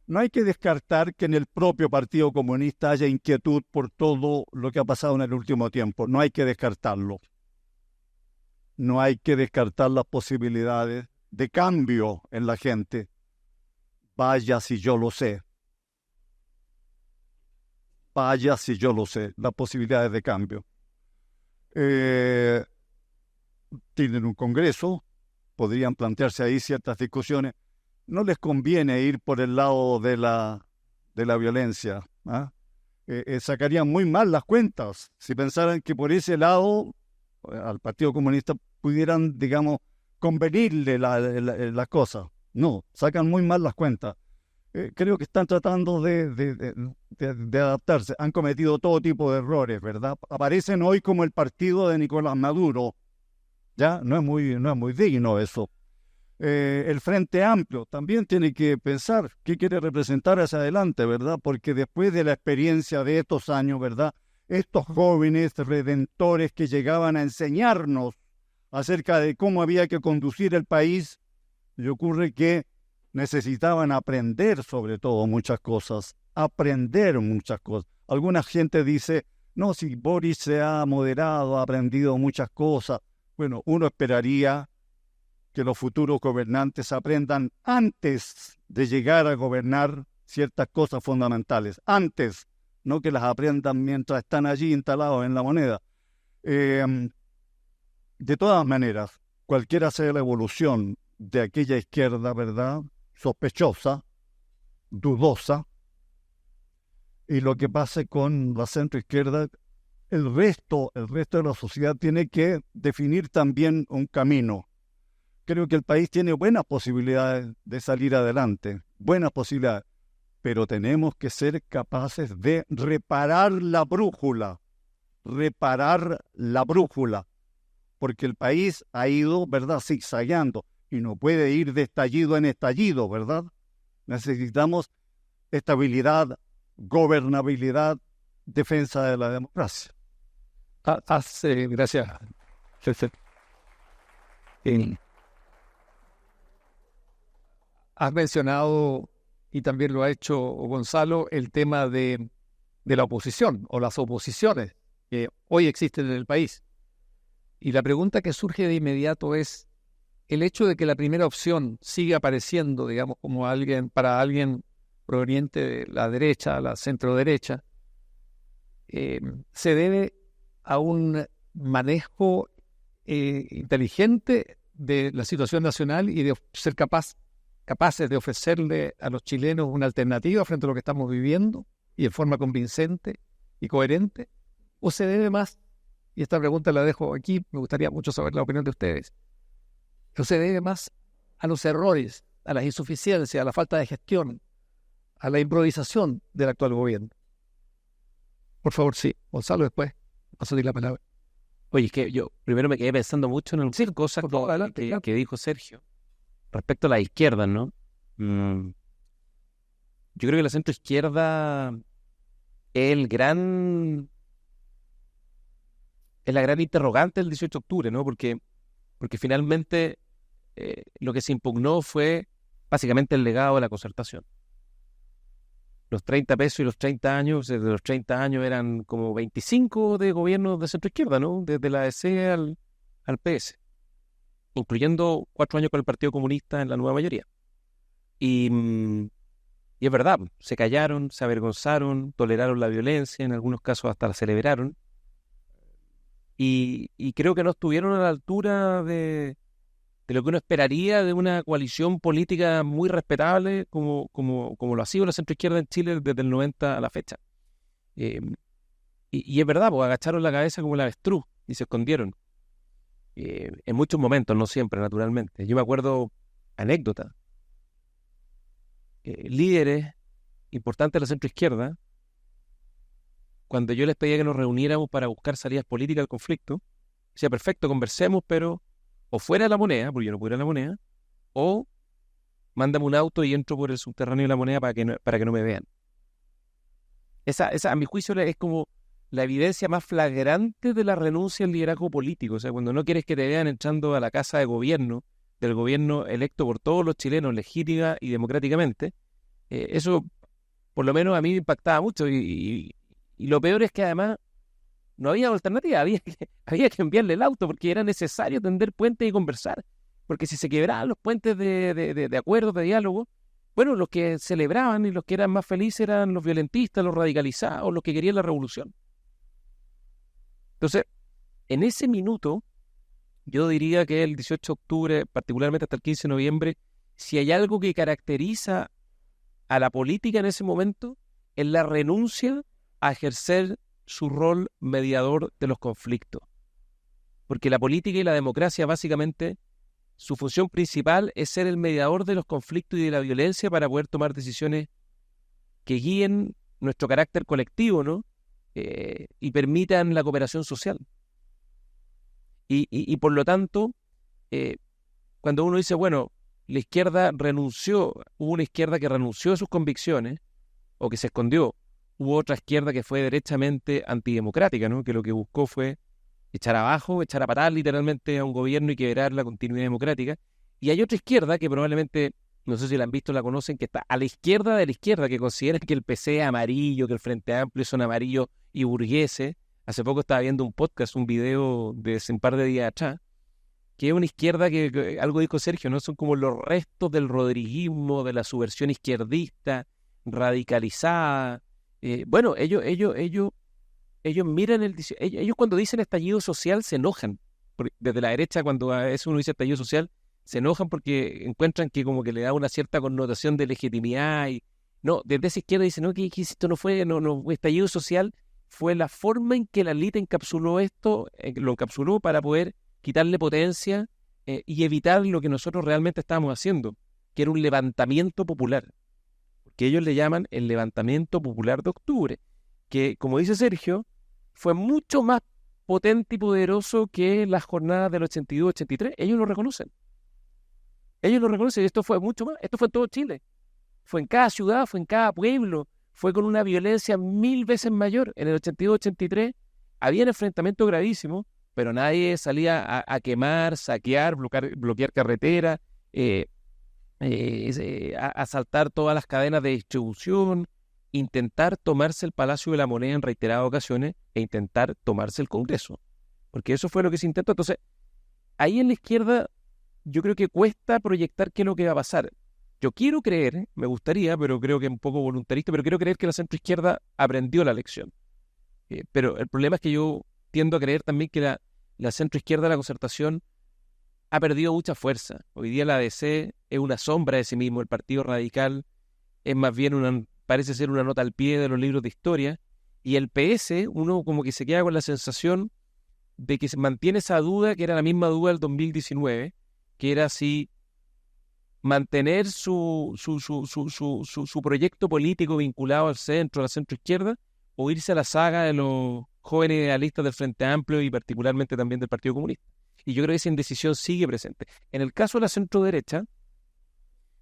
[SPEAKER 2] No hay que descartar que en el propio Partido Comunista haya inquietud por todo lo que ha pasado en el último tiempo. No hay que descartarlo. No hay que descartar las posibilidades de cambio en la gente. Vaya si yo lo sé. Las posibilidades de cambio. Tienen un congreso, podrían plantearse ahí ciertas discusiones. No les conviene ir por el lado de la violencia. Sacarían muy mal las cuentas si pensaran que por ese lado al Partido Comunista pudieran, digamos, convenirle las cosas. No, sacan muy mal las cuentas. creo que están tratando de adaptarse. Han cometido todo tipo de errores, ¿verdad? Aparecen hoy como el partido de Nicolás Maduro. Ya no es muy digno eso. El Frente Amplio también tiene que pensar qué quiere representar hacia adelante, ¿verdad? Porque después de la experiencia de estos años, ¿verdad? Estos jóvenes redentores que llegaban a enseñarnos acerca de cómo había que conducir el país, y ocurre que necesitaban aprender sobre todo muchas cosas, aprender muchas cosas. Alguna gente dice, no, si Boris se ha moderado, ha aprendido muchas cosas. Bueno, uno esperaría que los futuros gobernantes aprendan antes de llegar a gobernar ciertas cosas fundamentales, antes, no que las aprendan mientras están allí instalados en la moneda. De todas maneras, cualquiera sea la evolución de aquella izquierda, ¿verdad?, sospechosa, dudosa, y lo que pase con la centroizquierda, el resto de la sociedad tiene que definir también un camino. Creo que el país tiene buenas posibilidades de salir adelante, buenas posibilidades, pero tenemos que ser capaces de reparar la brújula, porque el país ha ido, ¿verdad?, zigzagueando y no puede ir de estallido en estallido, ¿verdad? Necesitamos estabilidad, gobernabilidad, defensa de la democracia.
[SPEAKER 1] Gracias. Has mencionado, y también lo ha hecho Gonzalo, el tema de la oposición o las oposiciones que hoy existen en el país. Y la pregunta que surge de inmediato es, el hecho de que la primera opción siga apareciendo, digamos, como para alguien proveniente de la derecha, la centro-derecha, se debe a un manejo inteligente de la situación nacional y de ser capaces de ofrecerle a los chilenos una alternativa frente a lo que estamos viviendo y en forma convincente y coherente, o se debe más, y esta pregunta la dejo aquí, me gustaría mucho saber la opinión de ustedes, o se debe más a los errores, a las insuficiencias, a la falta de gestión, a la improvisación del actual gobierno. Por favor, sí, Gonzalo, después paso a ti la palabra.
[SPEAKER 3] Oye, es que yo primero me quedé pensando mucho en algunas cosas que dijo Sergio respecto a la izquierda, ¿no? Yo creo que la centroizquierda es la gran interrogante del 18 de octubre, ¿no? Porque finalmente lo que se impugnó fue básicamente el legado de la concertación. Los 30 pesos y los 30 años, desde los 30 años eran como 25 de gobiernos de centroizquierda, ¿no? Desde la DC al PS, incluyendo 4 años con el Partido Comunista en la nueva mayoría. Y es verdad, se callaron, se avergonzaron, toleraron la violencia, en algunos casos hasta la celebraron. Y creo que no estuvieron a la altura de lo que uno esperaría de una coalición política muy respetable como lo ha sido la centroizquierda en Chile desde el 90 a la fecha. Y es verdad, pues agacharon la cabeza como el avestruz y se escondieron. En muchos momentos, no siempre, naturalmente. Yo me acuerdo anécdotas. Líderes importantes de la centroizquierda, cuando yo les pedía que nos reuniéramos para buscar salidas políticas al conflicto, decía, perfecto, conversemos, pero o fuera de la moneda, porque yo no puedo ir a la moneda, o mándame un auto y entro por el subterráneo de la moneda para que no me vean. Esa, a mi juicio, es como la evidencia más flagrante de la renuncia al liderazgo político. O sea, cuando no quieres que te vean entrando a la casa de gobierno, del gobierno electo por todos los chilenos legítima y democráticamente, eso por lo menos a mí me impactaba mucho. Y lo peor es que además no había alternativa, había que enviarle el auto porque era necesario tender puentes y conversar. Porque si se quebraban los puentes de acuerdo, de diálogo, bueno, los que celebraban y los que eran más felices eran los violentistas, los radicalizados, los que querían la revolución. Entonces, en ese minuto, yo diría que el 18 de octubre, particularmente hasta el 15 de noviembre, si hay algo que caracteriza a la política en ese momento, es la renuncia a ejercer su rol mediador de los conflictos. Porque la política y la democracia básicamente su función principal es ser el mediador de los conflictos y de la violencia para poder tomar decisiones que guíen nuestro carácter colectivo, ¿no? Y permitan la cooperación social. Y por lo tanto, cuando uno dice, bueno, la izquierda renunció, hubo una izquierda que renunció a sus convicciones o que se escondió, hubo otra izquierda que fue derechamente antidemocrática, ¿no? Que lo que buscó fue echar abajo, echar a patar literalmente a un gobierno y quebrar la continuidad democrática. Y hay otra izquierda que probablemente, no sé si la han visto, la conocen, que está a la izquierda de la izquierda, que considera que el PC es amarillo, que el Frente Amplio son amarillos y burgueses. Hace poco estaba viendo un podcast, un video de hace un par de días atrás, que es una izquierda que algo dijo Sergio, ¿no? Son como los restos del rodriguismo, de la subversión izquierdista, radicalizada. Bueno, ellos miran ellos cuando dicen estallido social se enojan. Desde la derecha, cuando a veces uno dice estallido social, se enojan porque encuentran que como que le da una cierta connotación de legitimidad. Y no, desde esa izquierda dicen, no, que esto no fue estallido social, fue la forma en que la élite encapsuló esto, lo encapsuló para poder quitarle potencia y evitar lo que nosotros realmente estábamos haciendo, que era un levantamiento popular, que ellos le llaman el levantamiento popular de octubre, que, como dice Sergio, fue mucho más potente y poderoso que las jornadas del 82-83. Ellos lo reconocen. Ellos lo reconocen. Esto fue mucho más. Esto fue en todo Chile. Fue en cada ciudad, fue en cada pueblo. Fue con una violencia 1000 veces mayor. En el 82-83 había enfrentamientos gravísimos, pero nadie salía a quemar, saquear, bloquear carreteras, asaltar todas las cadenas de distribución, intentar tomarse el Palacio de la Moneda en reiteradas ocasiones e intentar tomarse el Congreso. Porque eso fue lo que se intentó. Entonces, ahí en la izquierda yo creo que cuesta proyectar qué es lo que va a pasar. Yo quiero creer, me gustaría, pero creo que es un poco voluntarista, pero quiero creer que la centroizquierda aprendió la lección. Pero el problema es que yo tiendo a creer también que la centroizquierda, la Concertación, ha perdido mucha fuerza. Hoy día la DC es una sombra de sí mismo, el Partido Radical es más bien parece ser una nota al pie de los libros de historia, y el PS, uno como que se queda con la sensación de que se mantiene esa duda, que era la misma duda del 2019, que era si mantener su proyecto político vinculado al centro, a la centroizquierda, o irse a la saga de los jóvenes idealistas del Frente Amplio y particularmente también del Partido Comunista. Y yo creo que esa indecisión sigue presente. En el caso de la centroderecha,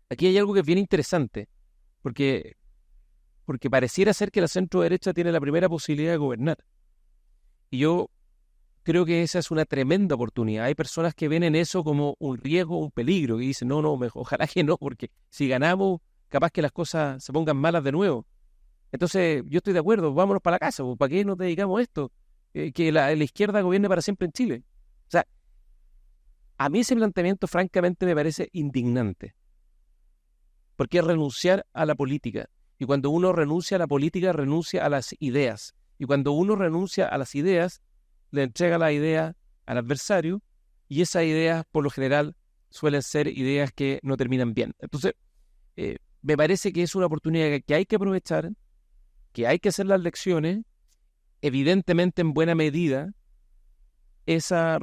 [SPEAKER 3] aquí hay algo que es bien interesante, porque pareciera ser que la centroderecha tiene la primera posibilidad de gobernar. Y yo creo que esa es una tremenda oportunidad. Hay personas que ven en eso como un riesgo, un peligro, y dicen, no, ojalá que no, porque si ganamos, capaz que las cosas se pongan malas de nuevo. Entonces, yo estoy de acuerdo, vámonos para la casa, ¿para qué nos dedicamos a esto? Que la izquierda gobierne para siempre en Chile. O sea, a mí ese planteamiento francamente me parece indignante, porque es renunciar a la política. Y cuando uno renuncia a la política, renuncia a las ideas. Y cuando uno renuncia a las ideas, le entrega la idea al adversario, y esas ideas, por lo general, suelen ser ideas que no terminan bien. Entonces, me parece que es una oportunidad que hay que aprovechar, que hay que hacer las lecciones. Evidentemente, en buena medida, esa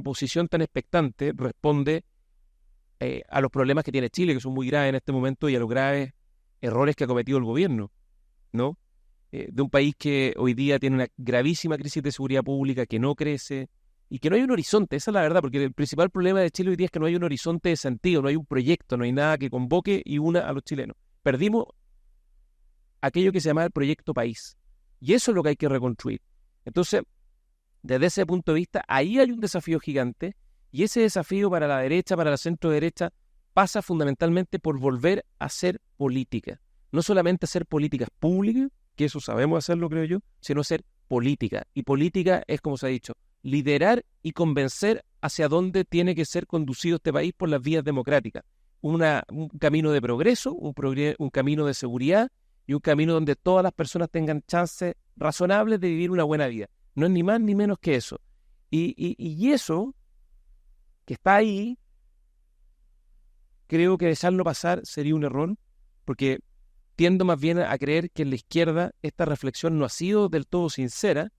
[SPEAKER 3] posición tan expectante responde a los problemas que tiene Chile, que son muy graves en este momento, y a los graves errores que ha cometido el gobierno, ¿no? De un país que hoy día tiene una gravísima crisis de seguridad pública, que no crece y que no hay un horizonte. Esa es la verdad, porque el principal problema de Chile hoy día es que no hay un horizonte de sentido, no hay un proyecto, no hay nada que convoque y una a los chilenos. Perdimos aquello que se llama el proyecto país, y eso es lo que hay que reconstruir. Entonces, desde ese punto de vista, ahí hay un desafío gigante, y ese desafío para la derecha, para la centro derecha, pasa fundamentalmente por volver a hacer política. No solamente hacer políticas públicas, que eso sabemos hacerlo, creo yo, sino hacer política. Y política es, como se ha dicho, liderar y convencer hacia dónde tiene que ser conducido este país por las vías democráticas. Un camino de progreso, un camino de seguridad y un camino donde todas las personas tengan chances razonables de vivir una buena vida. No es ni más ni menos que eso. Y eso que está ahí, creo que dejarlo pasar sería un error, porque tiendo más bien a creer que en la izquierda esta reflexión no ha sido del todo sincera,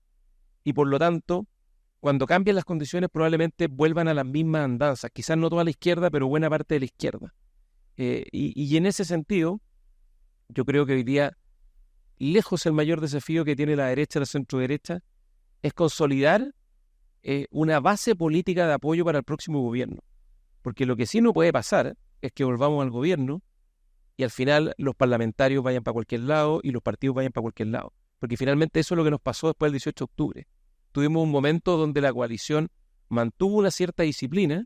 [SPEAKER 3] y por lo tanto, cuando cambien las condiciones probablemente vuelvan a las mismas andanzas, quizás no toda la izquierda, pero buena parte de la izquierda. Y en ese sentido, yo creo que hoy día, lejos el mayor desafío que tiene la derecha, la centro-derecha, es consolidar una base política de apoyo para el próximo gobierno. Porque lo que sí no puede pasar es que volvamos al gobierno y al final los parlamentarios vayan para cualquier lado y los partidos vayan para cualquier lado. Porque finalmente eso es lo que nos pasó después del 18 de octubre. Tuvimos un momento donde la coalición mantuvo una cierta disciplina,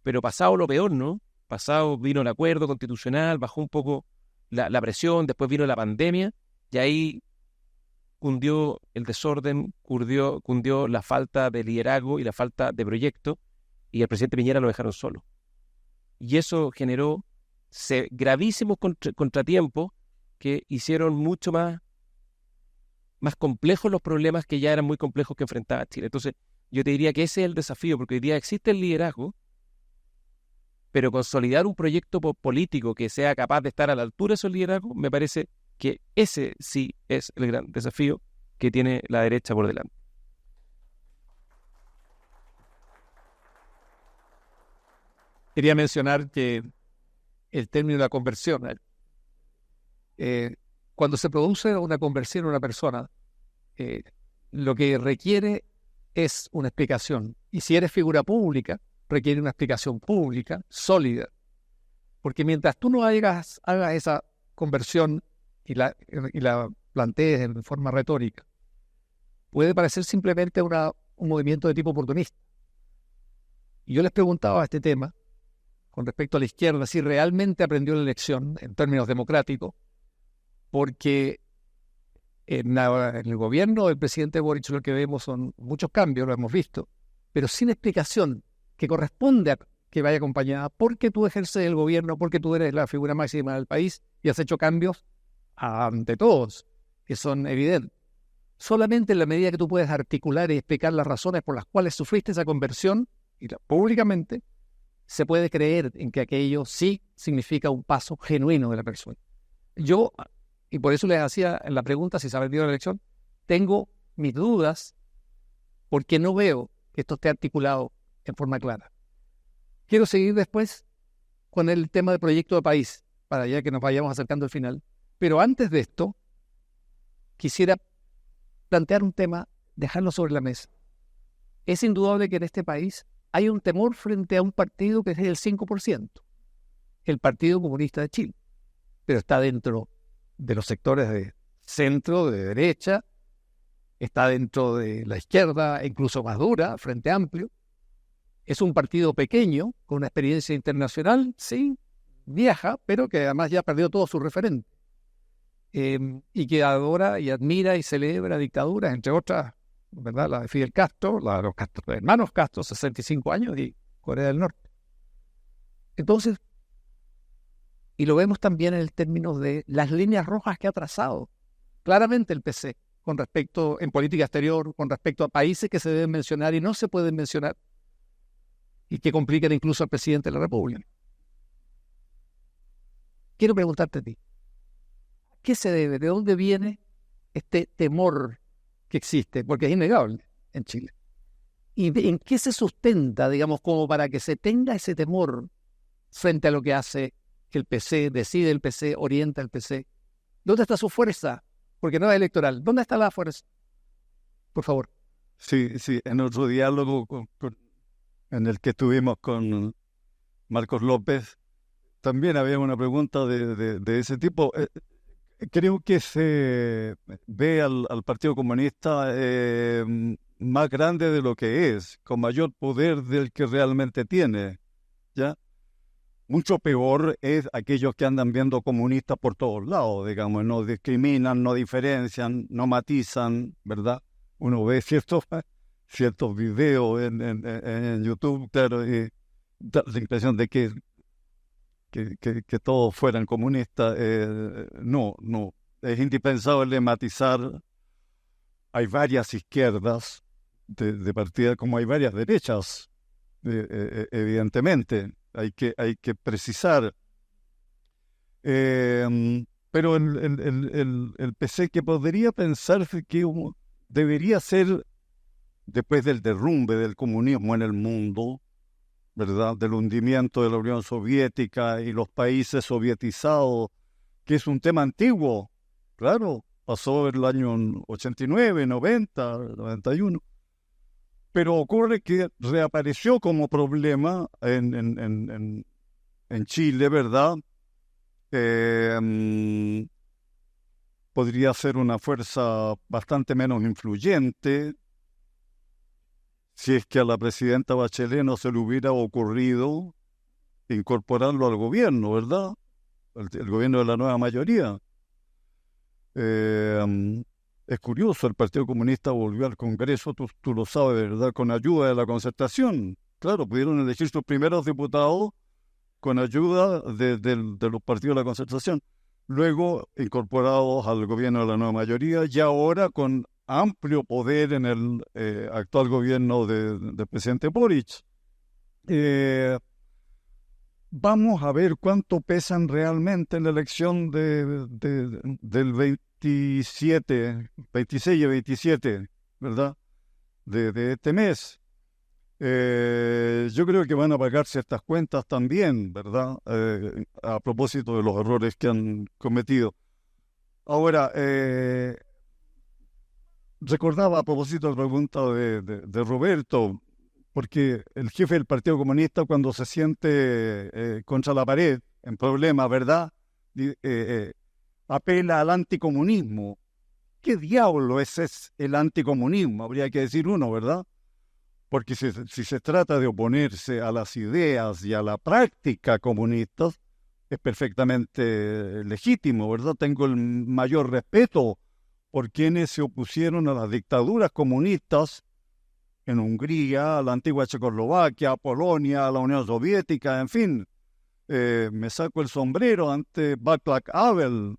[SPEAKER 3] pero pasado lo peor, ¿no? Pasado vino el acuerdo constitucional, bajó un poco la presión, después vino la pandemia y ahí cundió el desorden, cundió la falta de liderazgo y la falta de proyecto, y el presidente Piñera lo dejaron solo. Y eso generó gravísimos contratiempos que hicieron mucho más complejos los problemas que ya eran muy complejos que enfrentaba Chile. Entonces, yo te diría que ese es el desafío, porque hoy día existe el liderazgo, pero consolidar un proyecto político que sea capaz de estar a la altura de esos liderazgos, me parece que ese sí es el gran desafío que tiene la derecha por delante.
[SPEAKER 1] Quería mencionar que el término de la conversión, cuando se produce una conversión en una persona, lo que requiere es una explicación. Y si eres figura pública, requiere una explicación pública, sólida. Porque mientras tú no hagas esa conversión y la plantees en forma retórica, puede parecer simplemente un movimiento de tipo oportunista. Y yo les preguntaba a este tema, con respecto a la izquierda, si realmente aprendió la lección en términos democráticos, porque en el gobierno del presidente Boric lo que vemos son muchos cambios, lo hemos visto, pero sin explicación que corresponde a que vaya acompañada, porque tú ejerces el gobierno, porque tú eres la figura máxima del país y has hecho cambios ante todos, que son evidentes. Solamente en la medida que tú puedes articular y explicar las razones por las cuales sufriste esa conversión, y públicamente, se puede creer en que aquello sí significa un paso genuino de la persona. Yo, y por eso les hacía en la pregunta si se ha perdido la elección, tengo mis dudas porque no veo que esto esté articulado en forma clara. Quiero seguir después con el tema del proyecto de país, para ya que nos vayamos acercando al final. Pero antes de esto, quisiera plantear un tema, dejarlo sobre la mesa. Es indudable que en este país hay un temor frente a un partido que es el 5%, el Partido Comunista de Chile, pero está dentro de los sectores de centro, de derecha, está dentro de la izquierda, incluso más dura, Frente Amplio. Es un partido pequeño, con una experiencia internacional, sí, vieja, pero que además ya perdió todo su referente. Y que adora y admira y celebra dictaduras, entre otras, ¿verdad? La de Fidel Castro, la de los hermanos Castro, 65 años, y Corea del Norte. Entonces, y lo vemos también en el término de las líneas rojas que ha trazado claramente el PC con respecto, en política exterior, con respecto a países que se deben mencionar y no se pueden mencionar, y que complican incluso al presidente de la República. Quiero preguntarte a ti, ¿qué se debe? ¿De dónde viene este temor que existe? Porque es innegable en Chile. ¿Y en qué se sustenta, digamos, como para que se tenga ese temor frente a lo que hace el PC, decide el PC, orienta el PC? ¿Dónde está su fuerza? Porque no es electoral. ¿Dónde está la fuerza? Por favor.
[SPEAKER 2] Sí, en otro diálogo en el que estuvimos con Marcos López, también había una pregunta de ese tipo. Creo que se ve al Partido Comunista más grande de lo que es, con mayor poder del que realmente tiene, ¿ya? Mucho peor es aquellos que andan viendo comunistas por todos lados, digamos, no discriminan, no diferencian, no matizan, ¿verdad? Uno ve ciertos videos en YouTube, claro, y da la impresión de que todos fueran comunistas. No, es indispensable matizar. Hay varias izquierdas de partida, como hay varias derechas, evidentemente. Hay que precisar. Pero el PC, que podría pensarse que debería ser después del derrumbe del comunismo en el mundo, ¿verdad? Del hundimiento de la Unión Soviética y los países sovietizados, que es un tema antiguo, claro, pasó en el año 89, 90, 91, pero ocurre que reapareció como problema en Chile, ¿verdad? Podría ser una fuerza bastante menos influyente si es que a la presidenta Bachelet no se le hubiera ocurrido incorporarlo al gobierno, ¿verdad? El gobierno de la nueva mayoría. Es curioso, el Partido Comunista volvió al Congreso, tú lo sabes, ¿verdad? Con ayuda de la Concertación. Claro, pudieron elegir sus primeros diputados con ayuda de los partidos de la Concertación. Luego incorporados al gobierno de la nueva mayoría y ahora con amplio poder en el actual gobierno del presidente Boric. Vamos a ver cuánto pesan realmente en la elección del 26 y 27, ¿verdad? De este mes. Yo creo que van a pagar ciertas cuentas también, ¿verdad? A propósito de los errores que han cometido. Ahora, recordaba a propósito de la pregunta de Roberto, porque el jefe del Partido Comunista, cuando se siente contra la pared, en problemas, ¿verdad? Apela al anticomunismo. ¿Qué diablo es el anticomunismo? Habría que decir uno, ¿verdad? Porque si se trata de oponerse a las ideas y a la práctica comunistas, es perfectamente legítimo, ¿verdad? Tengo el mayor respeto por quienes se opusieron a las dictaduras comunistas en Hungría, a la antigua Checoslovaquia, a Polonia, a la Unión Soviética, en fin. Me saco el sombrero ante Václav Havel,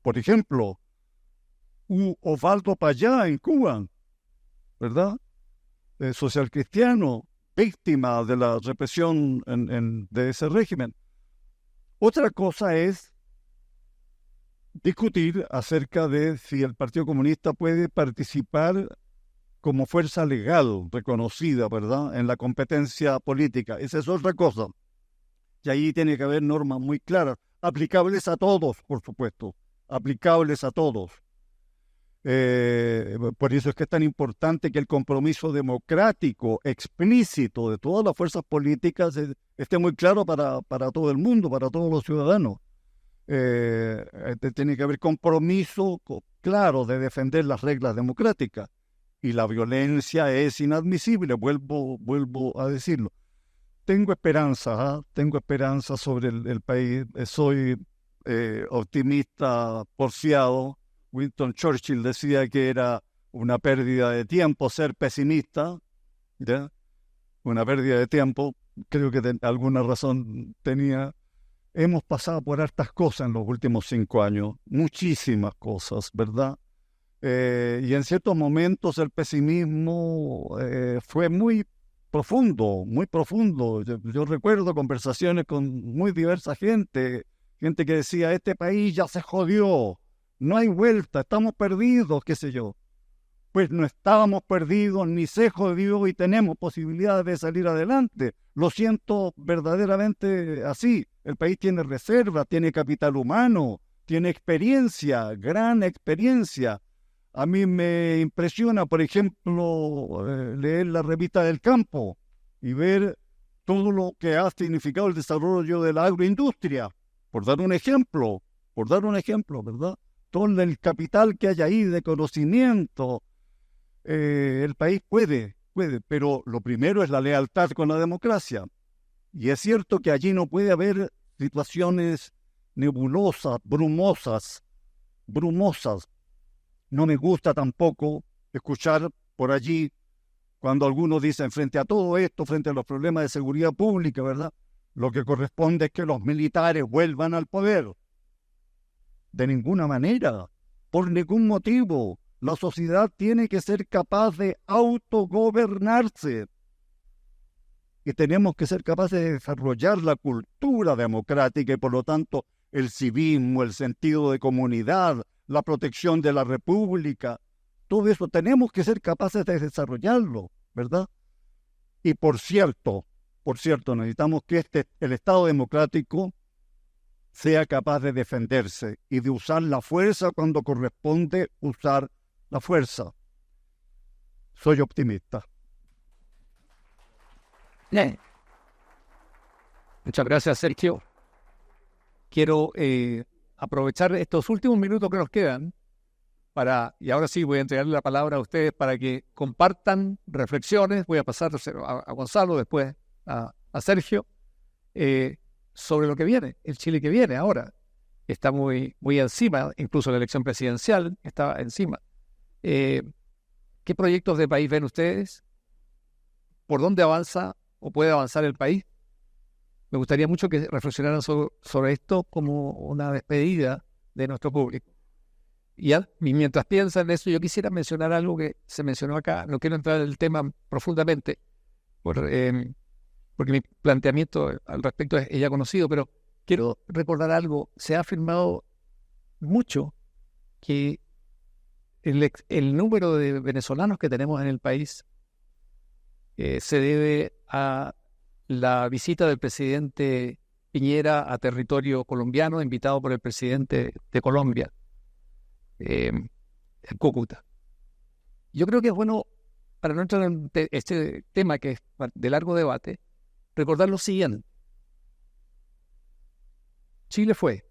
[SPEAKER 2] por ejemplo, Osvaldo Payá en Cuba, ¿verdad? Social cristiano, víctima de la represión de ese régimen. Otra cosa es discutir acerca de si el Partido Comunista puede participar como fuerza legal reconocida, ¿verdad?, en la competencia política. Esa es otra cosa. Y ahí tiene que haber normas muy claras, aplicables a todos, por supuesto, aplicables a todos. Por eso es que es tan importante que el compromiso democrático explícito de todas las fuerzas políticas esté muy claro para todo el mundo, para todos los ciudadanos. Tiene que haber compromiso claro de defender las reglas democráticas. Y la violencia es inadmisible, vuelvo a decirlo. Tengo esperanza sobre el país. Soy optimista porfiado. Winston Churchill decía que era una pérdida de tiempo ser pesimista, ¿ya? Una pérdida de tiempo. Creo que alguna razón tenía. Hemos pasado por hartas cosas en los últimos 5 años, muchísimas cosas, ¿verdad? Y en ciertos momentos el pesimismo fue muy profundo. Yo recuerdo conversaciones con muy diversa gente que decía, este país ya se jodió, no hay vuelta, estamos perdidos, qué sé yo. Pues no estábamos perdidos, ni se jodió y tenemos posibilidades de salir adelante. Lo siento verdaderamente así. El país tiene reservas, tiene capital humano, tiene experiencia, gran experiencia. A mí me impresiona, por ejemplo, leer la revista del campo y ver todo lo que ha significado el desarrollo de la agroindustria, por dar un ejemplo, ¿verdad? Todo el capital que hay ahí de conocimiento. El país puede, pero lo primero es la lealtad con la democracia. Y es cierto que allí no puede haber situaciones nebulosas, brumosas. No me gusta tampoco escuchar por allí cuando algunos dicen frente a todo esto, frente a los problemas de seguridad pública, ¿verdad? Lo que corresponde es que los militares vuelvan al poder. De ninguna manera, por ningún motivo. La sociedad tiene que ser capaz de autogobernarse. Y tenemos que ser capaces de desarrollar la cultura democrática y por lo tanto el civismo, el sentido de comunidad, la protección de la república. Todo eso tenemos que ser capaces de desarrollarlo, ¿verdad? Y por cierto, necesitamos que el Estado democrático sea capaz de defenderse y de usar la fuerza cuando corresponde usar la fuerza. Soy optimista.
[SPEAKER 1] Bien. Muchas gracias, Sergio. Quiero aprovechar estos últimos minutos que nos quedan y ahora sí voy a entregarle la palabra a ustedes para que compartan reflexiones. Voy a pasar a Gonzalo, después a Sergio, sobre lo que viene, el Chile que viene ahora. Está muy, muy encima, incluso la elección presidencial está encima. ¿Qué proyectos de país ven ustedes? ¿Por dónde avanza o puede avanzar el país? Me gustaría mucho que reflexionaran sobre esto como una despedida de nuestro público. Y mientras piensan en eso, yo quisiera mencionar algo que se mencionó acá. No quiero entrar en el tema profundamente, porque mi planteamiento al respecto es ya conocido, pero quiero recordar algo. Se ha afirmado mucho que el número de venezolanos que tenemos en el país se debe a la visita del presidente Piñera a territorio colombiano, invitado por el presidente de Colombia, en Cúcuta. Yo creo que es bueno, para no entrar en este tema que es de largo debate, recordar lo siguiente. Chile fue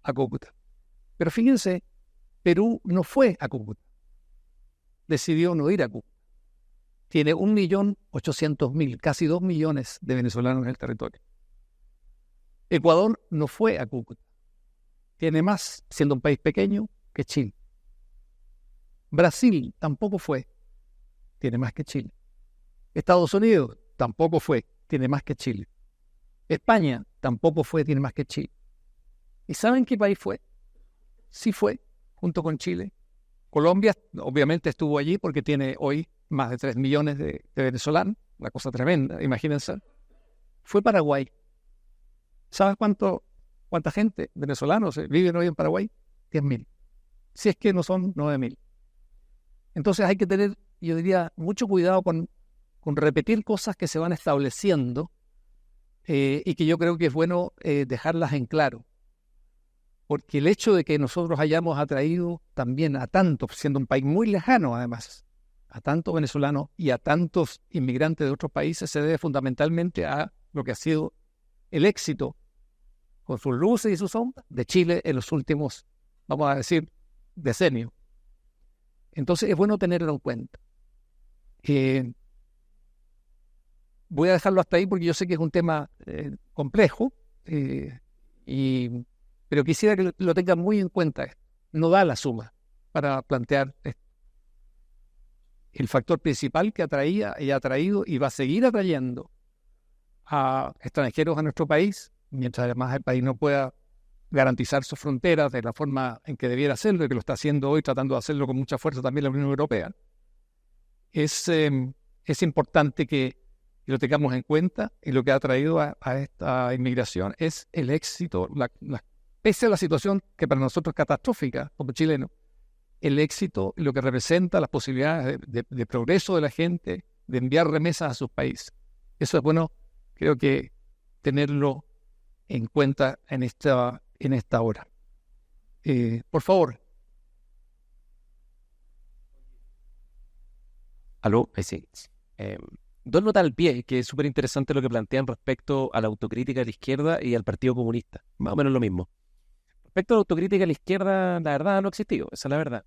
[SPEAKER 1] a Cúcuta, pero fíjense, Perú no fue a Cúcuta, decidió no ir a Cúcuta. Tiene 1.800.000, casi 2 millones de venezolanos en el territorio. Ecuador no fue a Cúcuta. Tiene más, siendo un país pequeño, que Chile. Brasil tampoco fue. Tiene más que Chile. Estados Unidos tampoco fue. Tiene más que Chile. España tampoco fue. Tiene más que Chile. ¿Y saben qué país fue? Sí fue, junto con Chile. Colombia, obviamente, estuvo allí porque tiene hoy más de 3 millones de venezolanos. Una cosa tremenda, imagínense. Fue Paraguay. ¿Sabes cuánta gente venezolanos viven hoy en Paraguay? 10.000. Si es que no son 9.000. Entonces hay que tener, yo diría, mucho cuidado con repetir cosas que se van estableciendo y que yo creo que es bueno dejarlas en claro. Porque el hecho de que nosotros hayamos atraído también a tantos, siendo un país muy lejano además, a tantos venezolanos y a tantos inmigrantes de otros países, se debe fundamentalmente a lo que ha sido el éxito, con sus luces y sus sombras, de Chile en los últimos, vamos a decir, decenios. Entonces es bueno tenerlo en cuenta. Voy a dejarlo hasta ahí porque yo sé que es un tema complejo, pero quisiera que lo tengan muy en cuenta. No da la suma para plantear esto. El factor principal que atraía y ha atraído y va a seguir atrayendo a extranjeros a nuestro país, mientras además el país no pueda garantizar sus fronteras de la forma en que debiera hacerlo, y que lo está haciendo hoy, tratando de hacerlo con mucha fuerza también la Unión Europea, es importante que lo tengamos en cuenta, y lo que ha traído a esta inmigración es el éxito, pese a la situación que para nosotros es catastrófica como chilenos, el éxito, lo que representa las posibilidades de progreso de la gente, de enviar remesas a sus países. Eso es bueno, creo que tenerlo en cuenta en esta hora. Por favor.
[SPEAKER 3] Aló, sí. Dos notas al pie, que es súper interesante lo que plantean respecto a la autocrítica de la izquierda y al Partido Comunista. Más o menos lo mismo. Respecto a la autocrítica de la izquierda, la verdad no ha existido, esa es la verdad.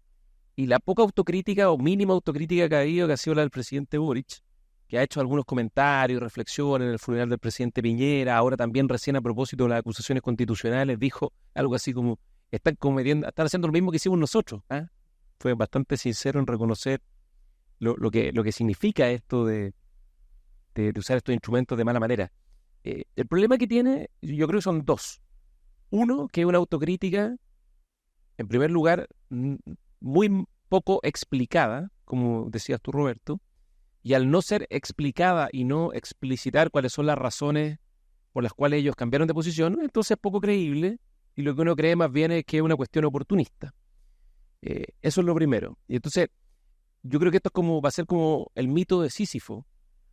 [SPEAKER 3] Y la poca autocrítica o mínima autocrítica que ha habido, que ha sido la del presidente Boric, que ha hecho algunos comentarios, reflexiones en el funeral del presidente Piñera, ahora también recién a propósito de las acusaciones constitucionales, dijo algo así como, están haciendo lo mismo que hicimos nosotros. Fue bastante sincero en reconocer lo que significa esto de usar estos instrumentos de mala manera. El problema que tiene, yo creo que son dos. Uno, que es una autocrítica, en primer lugar, muy poco explicada, como decías tú, Roberto, y al no ser explicada y no explicitar cuáles son las razones por las cuales ellos cambiaron de posición, entonces es poco creíble, y lo que uno cree más bien es que es una cuestión oportunista. Eso es lo primero. Y entonces, yo creo que esto va a ser como el mito de Sísifo.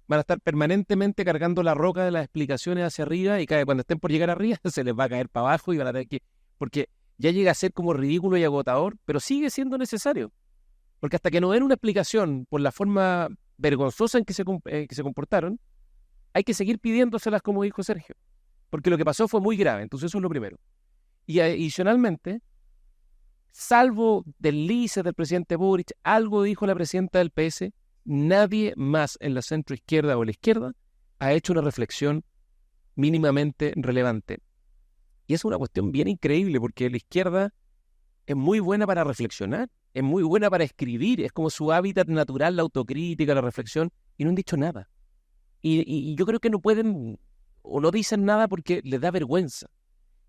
[SPEAKER 3] Van a estar permanentemente cargando la roca de las explicaciones hacia arriba y cuando estén por llegar arriba se les va a caer para abajo y van a tener que... Porque ya llega a ser como ridículo y agotador, pero sigue siendo necesario. Porque hasta que no den una explicación por la forma vergonzosa en que se comportaron, hay que seguir pidiéndoselas, como dijo Sergio. Porque lo que pasó fue muy grave, entonces eso es lo primero. Y adicionalmente, salvo deslices del presidente Boric, algo dijo la presidenta del PS, nadie más en la centroizquierda o la izquierda ha hecho una reflexión mínimamente relevante. Y es una cuestión bien increíble, porque la izquierda es muy buena para reflexionar, es muy buena para escribir, es como su hábitat natural, la autocrítica, la reflexión, y no han dicho nada. Y yo creo que no pueden o no dicen nada porque les da vergüenza,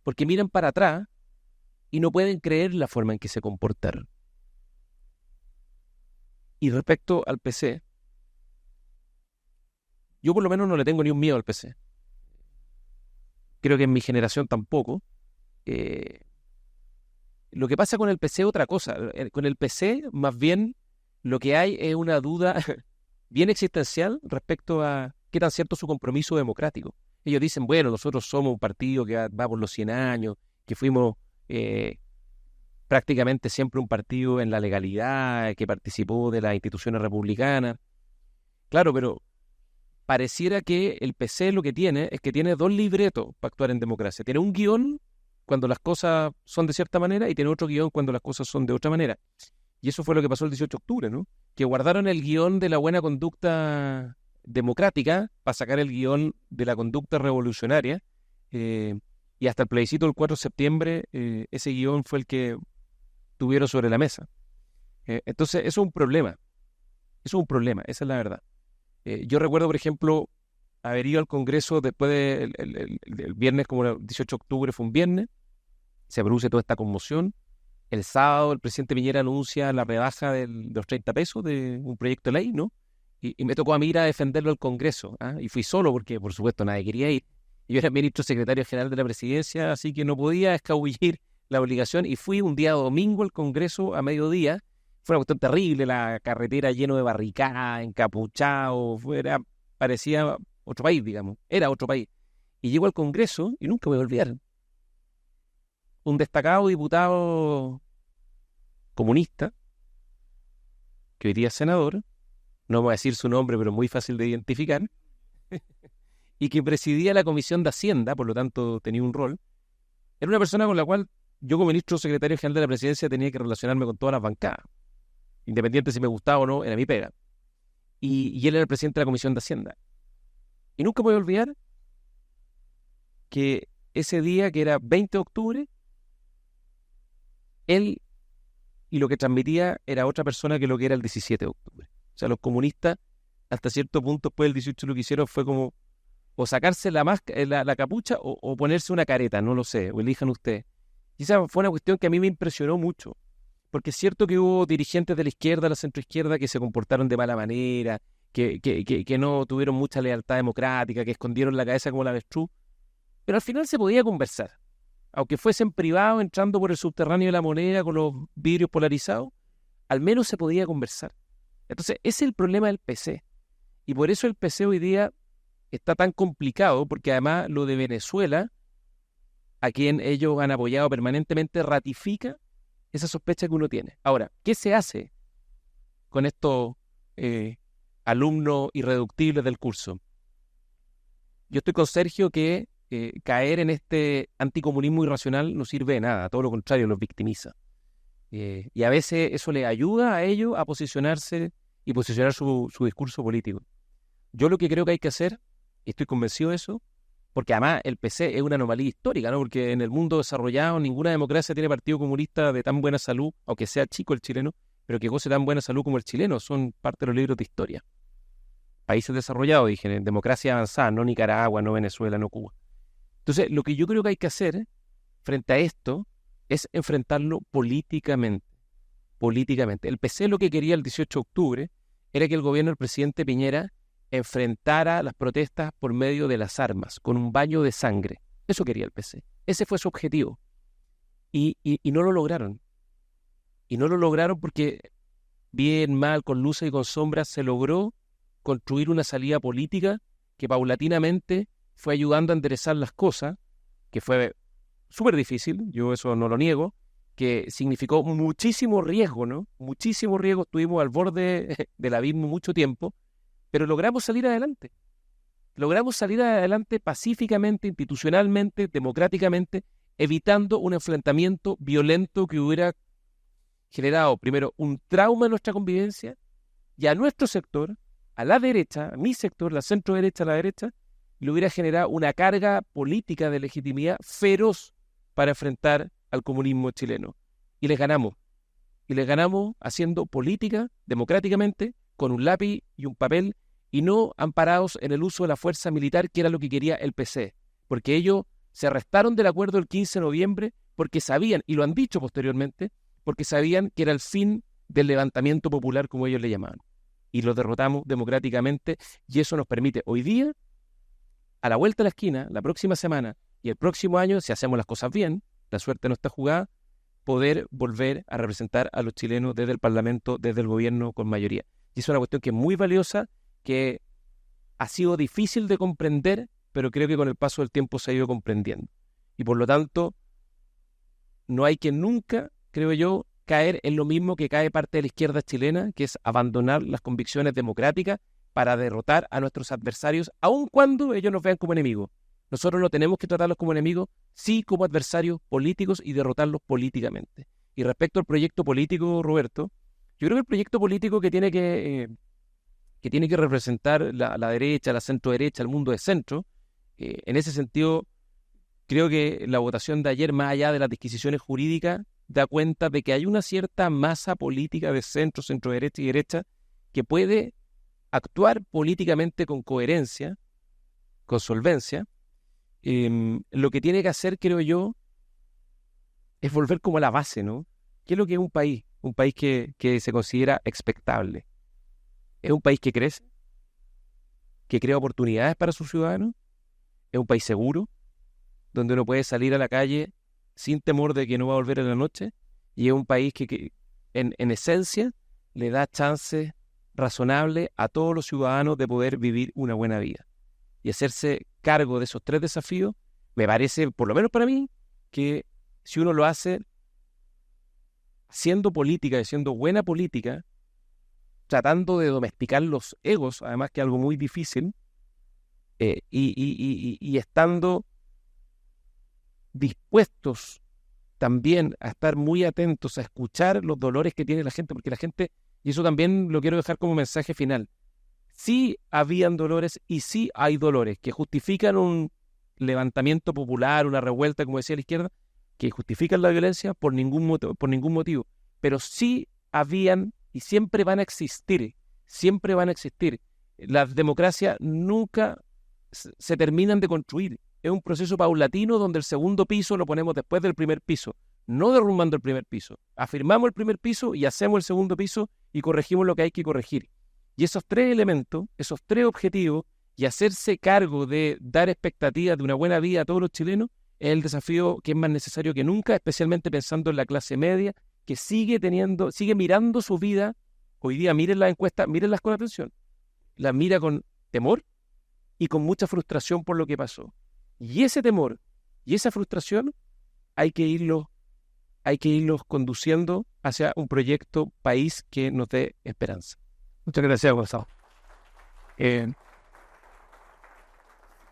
[SPEAKER 3] porque miran para atrás y no pueden creer la forma en que se comportaron. Y respecto al PC, yo por lo menos no le tengo ni un miedo al PC. Creo que en mi generación tampoco. Lo que pasa con el PC es otra cosa. Con el PC, más bien, lo que hay es una duda bien existencial respecto a qué tan cierto es su compromiso democrático. Ellos dicen, bueno, nosotros somos un partido que va por los 100 años, que fuimos prácticamente siempre un partido en la legalidad, que participó de las instituciones republicanas. Claro, pero pareciera que el PC lo que tiene es que tiene dos libretos para actuar en democracia. Tiene un guión cuando las cosas son de cierta manera y tiene otro guión cuando las cosas son de otra manera. Y eso fue lo que pasó el 18 de octubre, ¿no? Que guardaron el guión de la buena conducta democrática para sacar el guión de la conducta revolucionaria. Y hasta el plebiscito del 4 de septiembre, ese guión fue el que tuvieron sobre la mesa. Entonces, eso es un problema. Eso es un problema, esa es la verdad. Yo recuerdo, por ejemplo, haber ido al Congreso después del viernes, como el 18 de octubre fue un viernes, se produce toda esta conmoción. El sábado el presidente Piñera anuncia la rebaja de los 30 pesos de un proyecto de ley, ¿no? Y me tocó a mí ir a defenderlo al Congreso, ¿ah? Y fui solo porque, por supuesto, nadie quería ir. Yo era ministro secretario general de la presidencia, así que no podía escabullir la obligación. Y fui un día domingo al Congreso a mediodía. Fue una cuestión terrible, la carretera lleno de barricadas, encapuchados, parecía otro país, digamos. Era otro país. Y llego al Congreso y nunca me voy a olvidar. Un destacado diputado comunista, que hoy día es senador, no voy a decir su nombre, pero muy fácil de identificar, y que presidía la Comisión de Hacienda, por lo tanto tenía un rol. Era una persona con la cual yo, como ministro secretario general de la presidencia, tenía que relacionarme con todas las bancadas, independiente si me gustaba o no, era mi pega. Y él era el presidente de la Comisión de Hacienda. Y nunca me voy a olvidar que ese día, que era 20 de octubre, él y lo que transmitía era otra persona que lo que era el 17 de octubre. O sea, los comunistas, hasta cierto punto, después del 18 lo que hicieron fue como o sacarse la capucha o ponerse una careta, no lo sé, o elijan ustedes. Y esa fue una cuestión que a mí me impresionó mucho, porque es cierto que hubo dirigentes de la izquierda, de la centroizquierda, que se comportaron de mala manera, que no tuvieron mucha lealtad democrática, que escondieron la cabeza como la avestruz, pero al final se podía conversar. Aunque fuesen privados, entrando por el subterráneo de la Moneda con los vidrios polarizados, al menos se podía conversar. Entonces, ese es el problema del PC. Y por eso el PC hoy día está tan complicado, porque además lo de Venezuela, a quien ellos han apoyado permanentemente, ratifica esa sospecha que uno tiene. Ahora, ¿qué se hace con estos alumnos irreductibles del curso? Yo estoy con Sergio que caer en este anticomunismo irracional no sirve de nada, todo lo contrario, los victimiza. Y a veces eso les ayuda a ellos a posicionarse y posicionar su discurso político. Yo lo que creo que hay que hacer, y estoy convencido de eso, porque además el PC es una anomalía histórica, ¿no? Porque en el mundo desarrollado ninguna democracia tiene partido comunista de tan buena salud, aunque sea chico el chileno, pero que goce tan buena salud como el chileno, son parte de los libros de historia. Países desarrollados, dije, en democracia avanzada, no Nicaragua, no Venezuela, no Cuba. Entonces, lo que yo creo que hay que hacer frente a esto es enfrentarlo políticamente. Políticamente. El PC lo que quería el 18 de octubre era que el gobierno del presidente Piñera enfrentara las protestas por medio de las armas, con un baño de sangre. Eso quería el PC. Ese fue su objetivo. Y no lo lograron. Y no lo lograron porque, bien, mal, con luces y con sombras, se logró construir una salida política que paulatinamente fue ayudando a enderezar las cosas, que fue súper difícil, yo eso no lo niego, que significó muchísimo riesgo, ¿no? Muchísimo riesgo, estuvimos al borde del abismo mucho tiempo, pero logramos salir adelante. Logramos salir adelante pacíficamente, institucionalmente, democráticamente, evitando un enfrentamiento violento que hubiera generado, primero, un trauma en nuestra convivencia y a nuestro sector, a la derecha, a mi sector, la centro derecha, a la derecha, le hubiera generado una carga política de legitimidad feroz para enfrentar al comunismo chileno. Y les ganamos. Y les ganamos haciendo política democráticamente, con un lápiz y un papel, y no amparados en el uso de la fuerza militar, que era lo que quería el PC. Porque ellos se restaron del acuerdo el 15 de noviembre porque sabían, y lo han dicho posteriormente, porque sabían que era el fin del levantamiento popular, como ellos le llamaban. Y los derrotamos democráticamente, y eso nos permite hoy día, a la vuelta de la esquina, la próxima semana y el próximo año, si hacemos las cosas bien, la suerte no está jugada, poder volver a representar a los chilenos desde el Parlamento, desde el gobierno con mayoría. Y es una cuestión que es muy valiosa, que ha sido difícil de comprender, pero creo que con el paso del tiempo se ha ido comprendiendo. Y por lo tanto, no hay que nunca, creo yo, caer en lo mismo que cae parte de la izquierda chilena, que es abandonar las convicciones democráticas para derrotar a nuestros adversarios, aun cuando ellos nos vean como enemigos. Nosotros no tenemos que tratarlos como enemigos, sí como adversarios políticos y derrotarlos políticamente. Y respecto al proyecto político, Roberto, yo creo que el proyecto político que tiene que representar la derecha, la centro derecha, el mundo de centro, en ese sentido, creo que la votación de ayer, más allá de las disquisiciones jurídicas, da cuenta de que hay una cierta masa política de centro, centro derecha y derecha que puede actuar políticamente con coherencia, con solvencia. Lo que tiene que hacer, creo yo, es volver como a la base, ¿no? ¿Qué es lo que es un país? Un país que se considera expectable. Es un país que crece, que crea oportunidades para sus ciudadanos. Es un país seguro, donde uno puede salir a la calle sin temor de que no va a volver en la noche. Y es un país que en esencia le da chances razonables a todos los ciudadanos de poder vivir una buena vida. Y hacerse cargo de esos tres desafíos, me parece, por lo menos para mí, que si uno lo hace haciendo política, haciendo buena política, tratando de domesticar los egos, además que es algo muy difícil, y estando dispuestos también a estar muy atentos a escuchar los dolores que tiene la gente, porque la gente, y eso también lo quiero dejar como mensaje final, sí habían dolores y sí hay dolores que justifican un levantamiento popular, una revuelta, como decía la izquierda, que justifican la violencia por ningún motivo, pero sí habían y siempre van a existir, siempre van a existir. Las democracias nunca se terminan de construir. Es un proceso paulatino donde el segundo piso lo ponemos después del primer piso, no derrumbando el primer piso. Afirmamos el primer piso y hacemos el segundo piso y corregimos lo que hay que corregir. Y esos tres elementos, esos tres objetivos, y hacerse cargo de dar expectativas de una buena vida a todos los chilenos, es el desafío que es más necesario que nunca, especialmente pensando en la clase media, que sigue mirando su vida. Hoy día miren las encuestas, mírenlas con atención. Las mira con temor y con mucha frustración por lo que pasó. Y ese temor y esa frustración hay que irlos conduciendo hacia un proyecto país que nos dé esperanza.
[SPEAKER 1] Muchas gracias, Gonzalo.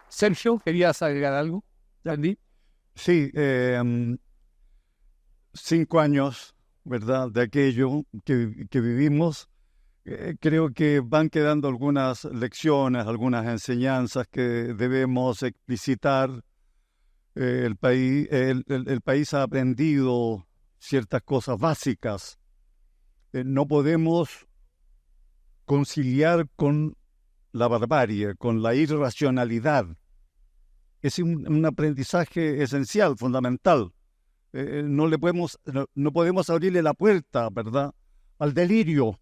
[SPEAKER 1] Sergio, ¿querías agregar algo? ¿Andy?
[SPEAKER 2] Sí, 5 años, ¿verdad?, de aquello que vivimos. Creo que van quedando algunas lecciones, algunas enseñanzas que debemos explicitar. El país ha aprendido ciertas cosas básicas. No podemos conciliar con la barbarie, con la irracionalidad. Es un aprendizaje esencial, fundamental. No podemos abrirle la puerta, ¿verdad?, al delirio.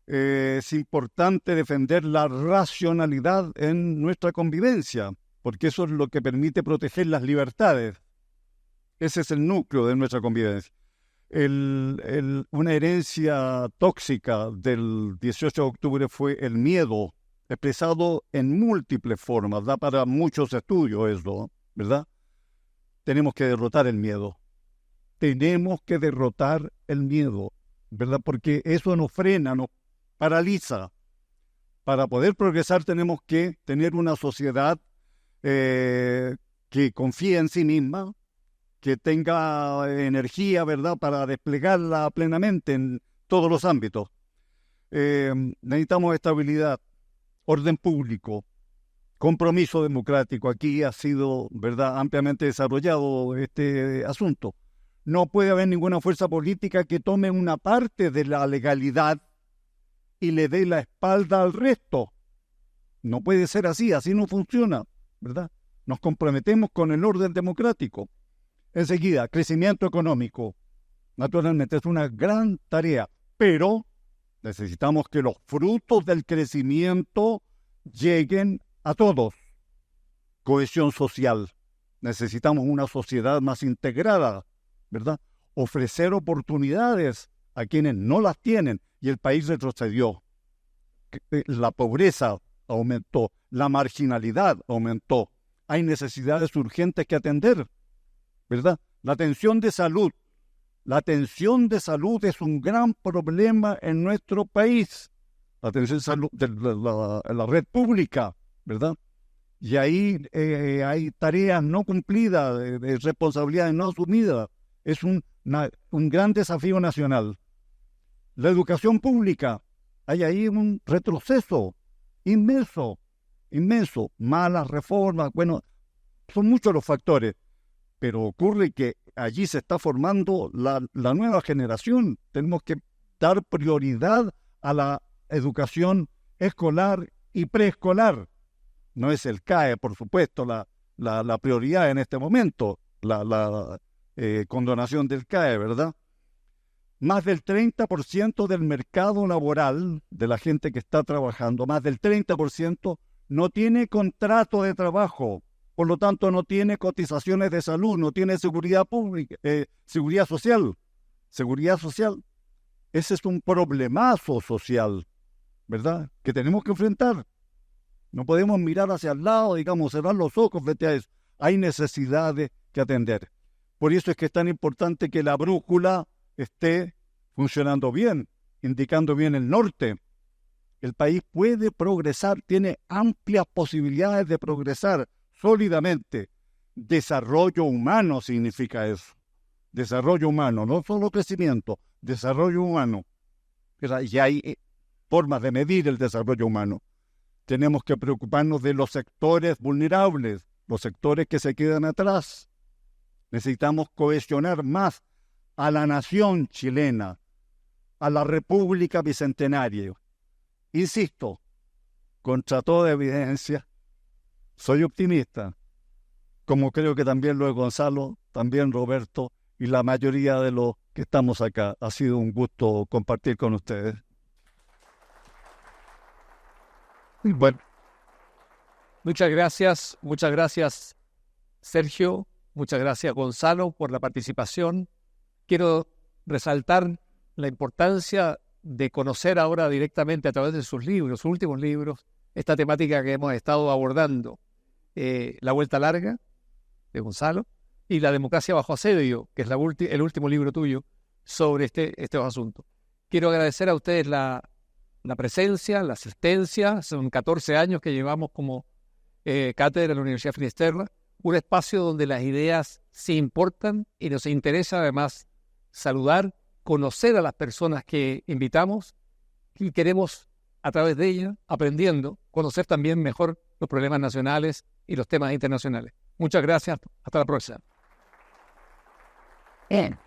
[SPEAKER 2] Es importante defender la racionalidad en nuestra convivencia, porque eso es lo que permite proteger las libertades. Ese es el núcleo de nuestra convivencia. Una herencia tóxica del 18 de octubre fue el miedo, expresado en múltiples formas. Da para muchos estudios eso, ¿verdad? Tenemos que derrotar el miedo. Tenemos que derrotar el miedo, ¿verdad? Porque eso nos frena, nos paraliza. Para poder progresar tenemos que tener una sociedad que confíe en sí misma, que tenga energía, ¿verdad?, para desplegarla plenamente en todos los ámbitos. Necesitamos estabilidad, orden público, compromiso democrático. Aquí ha sido, ¿verdad?, ampliamente desarrollado este asunto. No puede haber ninguna fuerza política que tome una parte de la legalidad y le dé la espalda al resto. No puede ser así no funciona, ¿verdad? Nos comprometemos con el orden democrático. Enseguida, crecimiento económico. Naturalmente es una gran tarea, pero necesitamos que los frutos del crecimiento lleguen a todos. Cohesión social. Necesitamos una sociedad más integrada, ¿verdad? Ofrecer oportunidades a quienes no las tienen, y el país retrocedió. La pobreza aumentó, la marginalidad aumentó. Hay necesidades urgentes que atender, ¿verdad? La atención de salud es un gran problema en nuestro país. La atención de salud de la red pública, ¿verdad? Y ahí hay tareas no cumplidas, de responsabilidades no asumidas. Es un gran desafío nacional. La educación pública, hay ahí un retroceso inmenso. Malas reformas, bueno, son muchos los factores. Pero ocurre que allí se está formando la nueva generación. Tenemos que dar prioridad a la educación escolar y preescolar. No es el CAE, por supuesto, la prioridad en este momento, la condonación del CAE, ¿verdad? Más del 30% del mercado laboral, de la gente que está trabajando, más del 30% no tiene contrato de trabajo. Por lo tanto, no tiene cotizaciones de salud, no tiene seguridad pública, seguridad social. Seguridad social. Ese es un problemazo social, ¿verdad?, que tenemos que enfrentar. No podemos mirar hacia el lado, digamos, cerrar los ojos frente a eso. Hay necesidades que atender. Por eso es que es tan importante que la brújula esté funcionando bien, indicando bien el norte. El país puede progresar, tiene amplias posibilidades de progresar sólidamente. Desarrollo humano significa eso. Desarrollo humano, no solo crecimiento, desarrollo humano. Y hay formas de medir el desarrollo humano. Tenemos que preocuparnos de los sectores vulnerables, los sectores que se quedan atrás. Necesitamos cohesionar más a la nación chilena, a la República Bicentenaria. Insisto, contra toda evidencia, soy optimista, como creo que también lo es Gonzalo, también Roberto y la mayoría de los que estamos acá. Ha sido un gusto compartir con ustedes.
[SPEAKER 1] Bueno, muchas gracias, Sergio, muchas gracias, Gonzalo, por la participación. Quiero resaltar la importancia de conocer ahora directamente a través de sus libros, sus últimos libros, esta temática que hemos estado abordando, La Vuelta Larga, de Gonzalo, y La Democracia Bajo Asedio, que es el último libro tuyo sobre este asunto. Quiero agradecer a ustedes la presencia, la asistencia. Son 14 años que llevamos como cátedra en la Universidad de Finisterra, un espacio donde las ideas sí importan y nos interesa además saludar, conocer a las personas que invitamos y queremos a través de ellas, aprendiendo, conocer también mejor los problemas nacionales y los temas internacionales. Muchas gracias. Hasta la próxima.